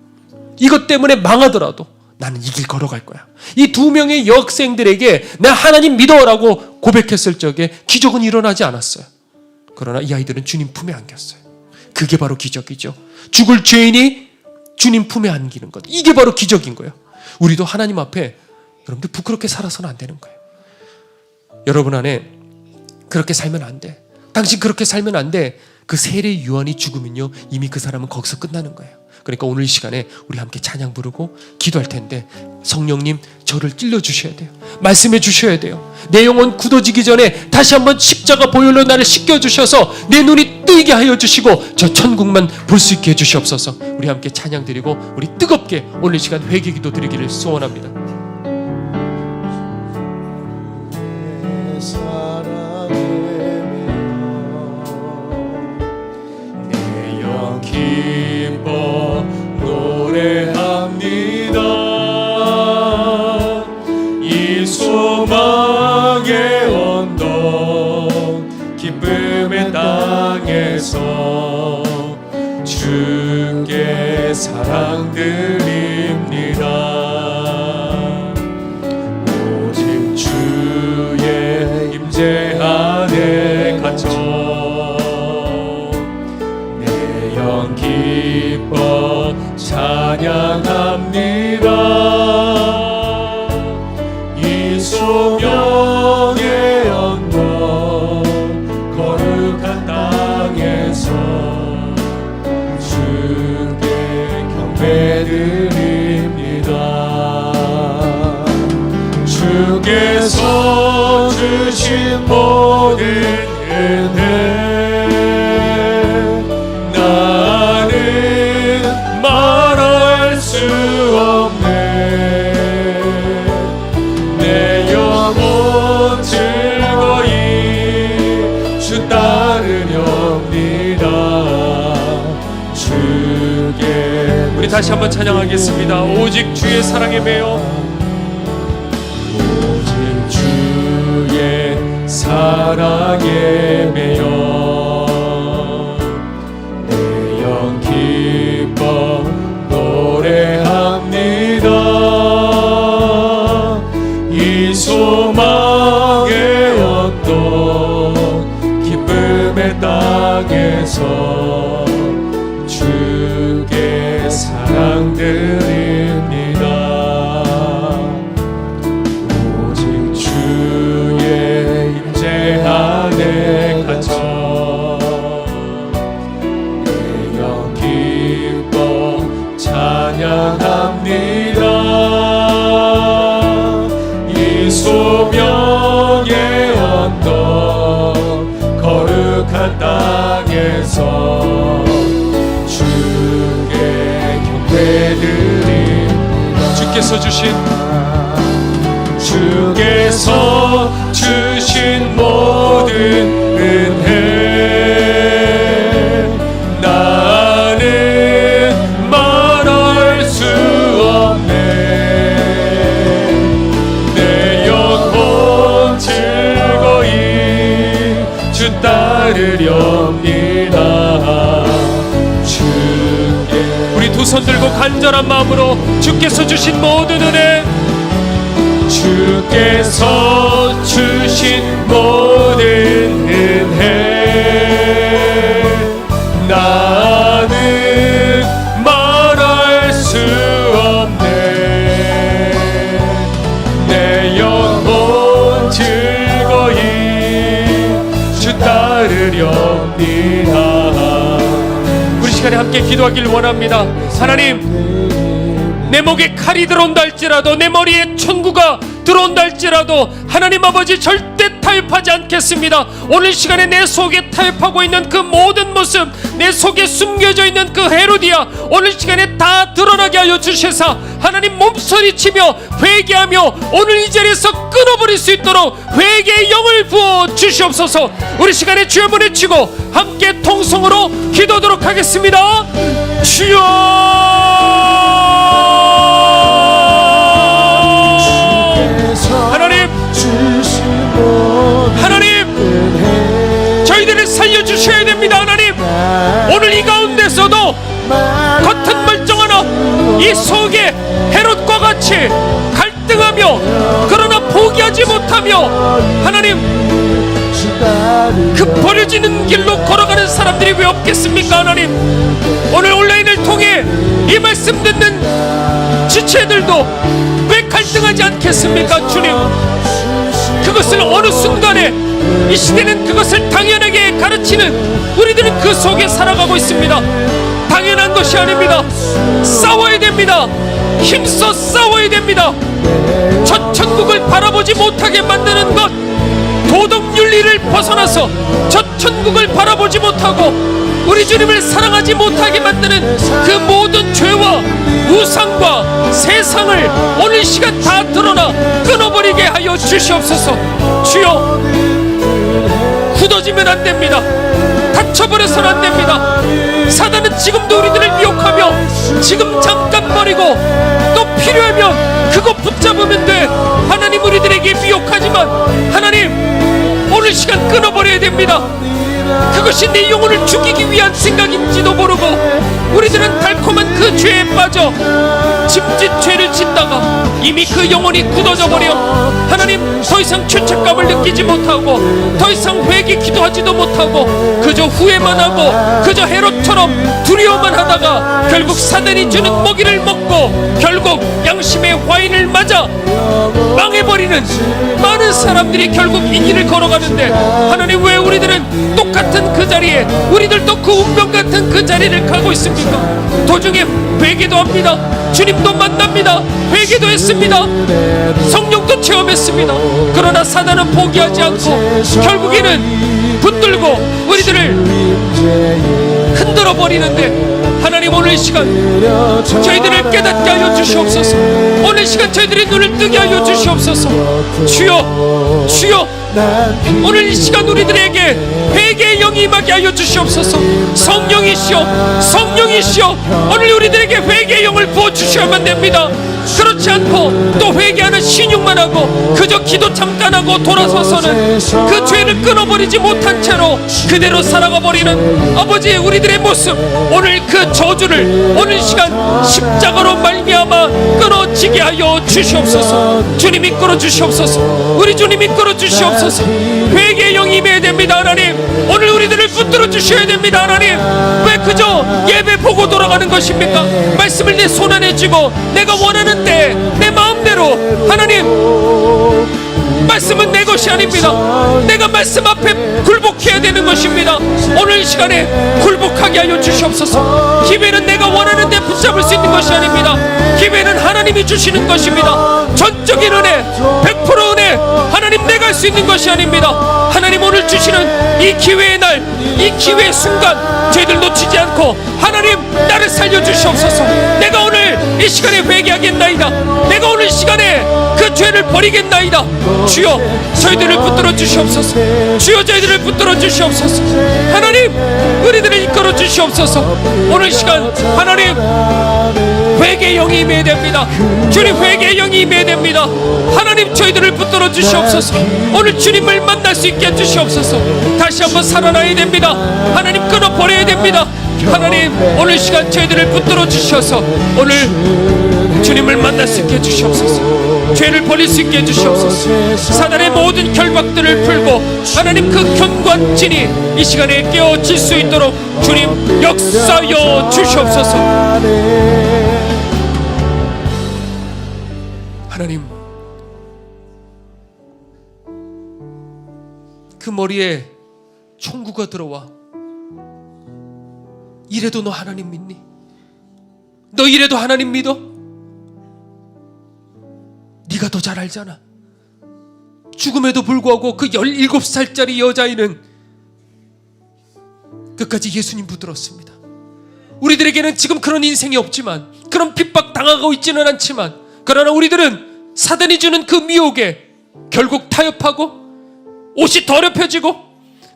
Speaker 1: 이것 때문에 망하더라도 나는 이 길 걸어갈 거야. 이 두 명의 여학생들에게 나 하나님 믿어라고 고백했을 적에 기적은 일어나지 않았어요. 그러나 이 아이들은 주님 품에 안겼어요. 그게 바로 기적이죠. 죽을 죄인이 주님 품에 안기는 것. 이게 바로 기적인 거예요. 우리도 하나님 앞에 여러분들 부끄럽게 살아서는 안 되는 거예요. 여러분 안에 그렇게 살면 안 돼. 당신 그렇게 살면 안 돼. 그 세례 요한이 죽으면요, 이미 그 사람은 거기서 끝나는 거예요. 그러니까 오늘 이 시간에 우리 함께 찬양 부르고 기도할 텐데, 성령님 저를 찔러 주셔야 돼요. 말씀해 주셔야 돼요. 내 영혼 굳어지기 전에 다시 한번 십자가 보혈로 나를 씻겨 주셔서 내 눈이 뜨이게 하여 주시고 저 천국만 볼 수 있게 해 주시옵소서. 우리 함께 찬양 드리고 우리 뜨겁게 오늘 이 시간 회개 기도 드리기를 소원합니다. 내 영 기뻐 노래합니다. 이 소망의 언덕 기쁨의 땅에서 주께 사랑 드립니다. 오직 주의 임재 안에 갇혀 내 영 기뻐 찬양합니다. 이 소명의 언덕 거룩한 땅에서 주께 경배드립니다. 주께서 주신 모든 은혜 따르렵니다. 주께. 우리 다시 한번 찬양하겠습니다. 오직 주의 사랑에 매여, 오직 주의 사랑에 매여 내 영 기뻐 노래합니다. 이 소망의 어떤 기쁨의 땅에서 주께 사랑 드립니다. 오직 주의 임재 안에 갇혀 내 영 기뻐 찬양합니다. 이 소명의 언덕 거룩한 땅에서 주께 경배드립니다. 주께서 주신 모든 은혜 나는 말할 수 없네. 내 영혼 즐거이 주 따르렵니다. 우리 두 손 들고 간절한 마음으로 주께서 주신 모든 은혜, 주께서 주신 모든 은혜 나는 말할 수 없네. 내 영혼 즐거이 주 따르렵니다. 우리 시간에 함께 기도하길 원합니다. 하나님, 내 목에 칼이 들어온다 할지라도, 내 머리에 천구가 들어온다 할지라도 하나님 아버지 절대 타협하지 않겠습니다. 오늘 시간에 내 속에 타협하고 있는 그 모든 모습, 내 속에 숨겨져 있는 그 헤로디아 오늘 시간에 다 드러나게 하여 주셔서 하나님 몸소리치며 회개하며 오늘 이 자리에서 끊어버릴 수 있도록 회개의 영을 부어 주시옵소서. 우리 시간에 주여 문에 치고 함께 통성으로 기도하도록 하겠습니다. 주여, 하나님, 저희들을 살려주셔야 됩니다. 하나님, 오늘 이 가운데서도 겉은 멀쩡하나 이 속에 헤롯과 같이 갈등하며 그러나 포기하지 못하며 하나님 그 버려지는 길로 걸어가는 사람들이 왜 없겠습니까? 하나님, 오늘 온라인을 통해 이 말씀 듣는 지체들도 왜 갈등하지 않겠습니까? 주님, 그것을 어느 순간에 이 시대는 그것을 당연하게 가르치는 우리들은 그 속에 살아가고 있습니다. 당연한 것이 아닙니다. 싸워야 됩니다. 힘써 싸워야 됩니다. 저 천국을 바라보지 못하게 만드는 것, 도덕 윤리를 벗어나서 저 천국을 바라보지 못하고 우리 주님을 사랑하지 못하게 만드는 그 모든 죄와 우상과 세상을 오늘 시간 다 드러나 끊어버리게 하여 주시옵소서. 주여, 굳어지면 안 됩니다. 다쳐버려서는 안 됩니다. 사단은 지금도 우리들을 미혹하며 지금 잠깐 버리고 또 필요하면 그거 붙잡으면 돼. 하나님, 우리들에게 미혹하지만 하나님, 오늘 시간 끊어버려야 됩니다. 그것이 내 영혼을 죽이기 위한 생각인지도 모르고 우리들은 달콤한 그 죄에 빠져 짐짓 죄를 짓다가 이미 그 영혼이 굳어져 버려 하나님 더 이상 죄책감을 느끼지 못하고 더 이상 회개 기도하지도 못하고 그저 후회만 하고 그저 헤롯처럼 두려워만 하다가 결국 사단이 주는 먹이를 먹고 결국 양심의 와인을 맞아 망해버리는 많은 사람들이 결국 이 길을 걸어가는데 하나님, 왜 우리들은 똑같은 그 자리에 우리들도 그 운명 같은 그 자리를 가고 있습니까? 도중에 회개도 합니다. 주님도 만납니다. 회개도 했습니다. 성령도 체험했습니다. 그러나 사단은 포기하지 않고 결국에는 붙들고 우리들을 흔들어 버리는데 하나님, 오늘 이 시간 저희들을 깨닫게 하여 주시옵소서. 오늘 이 시간 저희들의 눈을 뜨게 하여 주시옵소서. 주여, 주여, 오늘 이 시간 우리들에게 회개의 영이 임하게 하여 주시옵소서. 성령이시여, 성령이시여, 오늘 우리들에게 회개의 영을 부어주셔야만 됩니다. 그렇지 않고 또 회개하는 신용만 하고 그저 기도 잠깐 하고 돌아서서는 그 죄를 끊어버리지 못한 채로 그대로 살아가 버리는 아버지 우리들의 모습, 오늘 그 저주를 오늘 시간 십자가로 말미암아 끊어지게 하여 주시옵소서. 주님이 끌어주시옵소서. 우리 주님이 끌어주시옵소서. 회개의 영이 임해야 됩니다. 하나님, 오늘 우리들을 붙들어 주셔야 됩니다. 하나님, 왜 그저 예배 보고 돌아가는 것입니까? 말씀을 내 손 안에 쥐고 내가 원하는 때 내 마음대로, 하나님, 말씀은 내 것이 아닙니다. 내가 말씀 앞에 굴복해야 되는 것입니다. 오늘 이 시간에 굴복하게 하여 주시옵소서. 기회는 내가 원하는 데 붙잡을 수 있는 것이 아닙니다. 기회는 하나님이 주시는 것입니다. 전적인 은혜, 100% 은혜, 하나님 내가 할 수 있는 것이 아닙니다. 하나님 오늘 주시는 이 기회의 날, 이 기회의 순간 저희들 놓치지 않고 하나님 나를 살려주시옵소서. 내가 오늘 이 시간에 회개하겠나이다. 내가 오늘 이 시간에 그 죄를 버리겠나이다. 주여 저희들을 붙들어 주시옵소서. 주여 저희들을 붙들어 주시옵소서. 하나님 우리들을 이끌어 주시옵소서. 오늘 시간 하나님 회개의 영이 임해야 됩니다. 주님 회개의 영이 임해야 됩니다. 하나님 저희들을 붙들어 주시옵소서. 오늘 주님을 만날 수 있게 해주시옵소서. 다시 한번 살아나야 됩니다. 하나님 끊어버려야 됩니다. 하나님 오늘 시간 저희들을 붙들어 주셔서 오늘 주님을 만날 수 있게 해주시옵소서. 죄를 버릴 수 있게 해주시옵소서. 사단의 모든 결박들을 풀고 하나님 그 견관진이 이 시간에 깨어질 수 있도록 주님 역사하여 주시옵소서. 하나님 그 머리에 총구가 들어와 이래도 너 하나님 믿니? 너 이래도 하나님 믿어? 네가 더 잘 알잖아. 죽음에도 불구하고 그 17살짜리 여자아이는 끝까지 예수님 붙들었습니다. 우리들에게는 지금 그런 인생이 없지만, 그런 핍박 당하고 있지는 않지만, 그러나 우리들은 사단이 주는 그 미혹에 결국 타협하고 옷이 더럽혀지고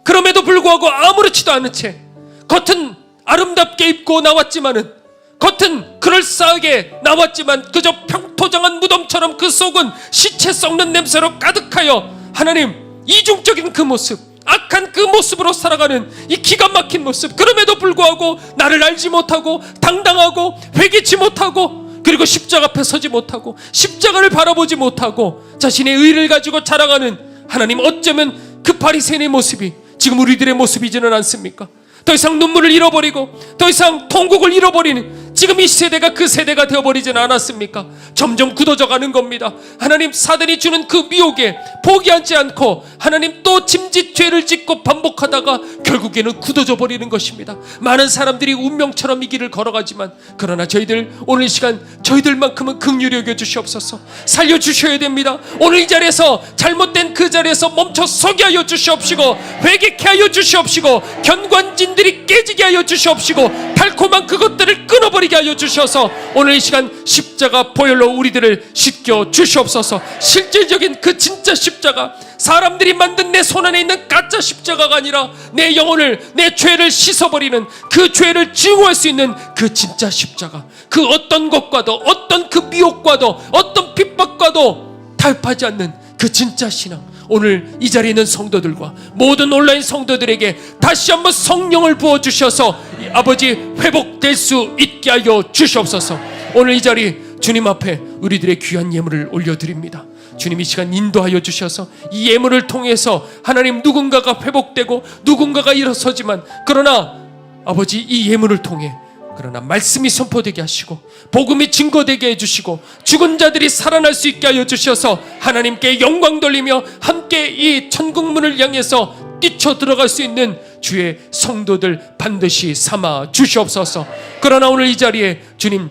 Speaker 1: 그럼에도 불구하고 아무렇지도 않은 채 겉은 아름답게 입고 나왔지만은, 겉은 그럴싸하게 나왔지만 그저 평토장한 무덤처럼 그 속은 시체 썩는 냄새로 가득하여 하나님 이중적인 그 모습, 악한 그 모습으로 살아가는 이 기가 막힌 모습, 그럼에도 불구하고 나를 알지 못하고 당당하고 회개치 못하고 그리고 십자가 앞에 서지 못하고 십자가를 바라보지 못하고 자신의 의를 가지고 자랑하는 하나님, 어쩌면 그 바리새인의 모습이 지금 우리들의 모습이지는 않습니까? 더 이상 눈물을 잃어버리고 더 이상 통곡을 잃어버리는 지금 이 세대가 그 세대가 되어버리지는 않았습니까? 점점 굳어져 가는 겁니다. 하나님 사단이 주는 그 미혹에 포기하지 않고 하나님 또 짐짓 죄를 짓고 반복하다가 결국에는 굳어져 버리는 것입니다. 많은 사람들이 운명처럼 이 길을 걸어가지만 그러나 저희들 오늘 이 시간 저희들만큼은 긍휼히 여겨 주시옵소서. 살려주셔야 됩니다. 오늘 이 자리에서 잘못된 그 자리에서 멈춰 서게 하여 주시옵시고 회개케 하여 주시옵시고 견관진들이 깨지게 하여 주시옵시고 달콤한 그것들을 끊어버리게 하여 주셔서 오늘 이 시간 십자가 보혈로 우리들을 씻겨 주시옵소서. 실질적인 그 진짜 십자가, 사람들이 만든 내 손 안에 있는 가짜 십자가가 아니라 내 영혼을, 내 죄를 씻어버리는 그 죄를 증오할 수 있는 그 진짜 십자가, 그 어떤 것과도 어떤 그 미혹과도 어떤 핍박과도 타협하지 않는 그 진짜 신앙, 오늘 이 자리에 있는 성도들과 모든 온라인 성도들에게 다시 한번 성령을 부어주셔서 아버지 회복될 수 있게 하여 주시옵소서. 오늘 이 자리 주님 앞에 우리들의 귀한 예물을 올려드립니다. 주님 이 시간 인도하여 주셔서 이 예물을 통해서 하나님 누군가가 회복되고 누군가가 일어서지만 그러나 아버지 이 예물을 통해 그러나 말씀이 선포되게 하시고 복음이 증거되게 해주시고 죽은 자들이 살아날 수 있게 하여 주셔서 하나님께 영광 돌리며 함께 이 천국문을 향해서 뛰쳐 들어갈 수 있는 주의 성도들 반드시 삼아 주시옵소서. 그러나 오늘 이 자리에 주님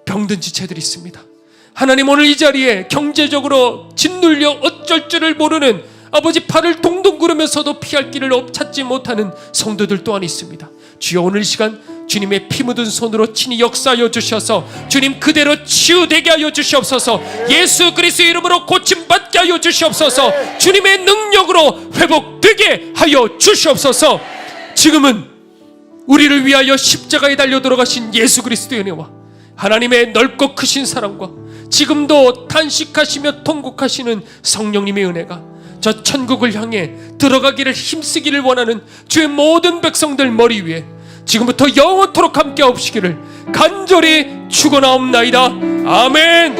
Speaker 1: 병든 지체들이 있습니다. 하나님 오늘 이 자리에 경제적으로 짓눌려 어쩔 줄을 모르는 아버지 팔을 동동 구르면서도 피할 길을 찾지 못하는 성도들 또한 있습니다. 주여 오늘 이 시간 주님의 피 묻은 손으로 친히 역사하여 주셔서 주님 그대로 치유되게 하여 주시옵소서. 예수 그리스도의 이름으로 고침받게 하여 주시옵소서. 주님의 능력으로 회복되게 하여 주시옵소서. 지금은 우리를 위하여 십자가에 달려 돌아가신 예수 그리스도의 은혜와 하나님의 넓고 크신 사랑과 지금도 탄식하시며 통곡하시는 성령님의 은혜가 저 천국을 향해 들어가기를 힘쓰기를 원하는 주의 모든 백성들 머리 위에 지금부터 영원토록 함께 하옵시기를 간절히 축원하옵나이다. 아멘.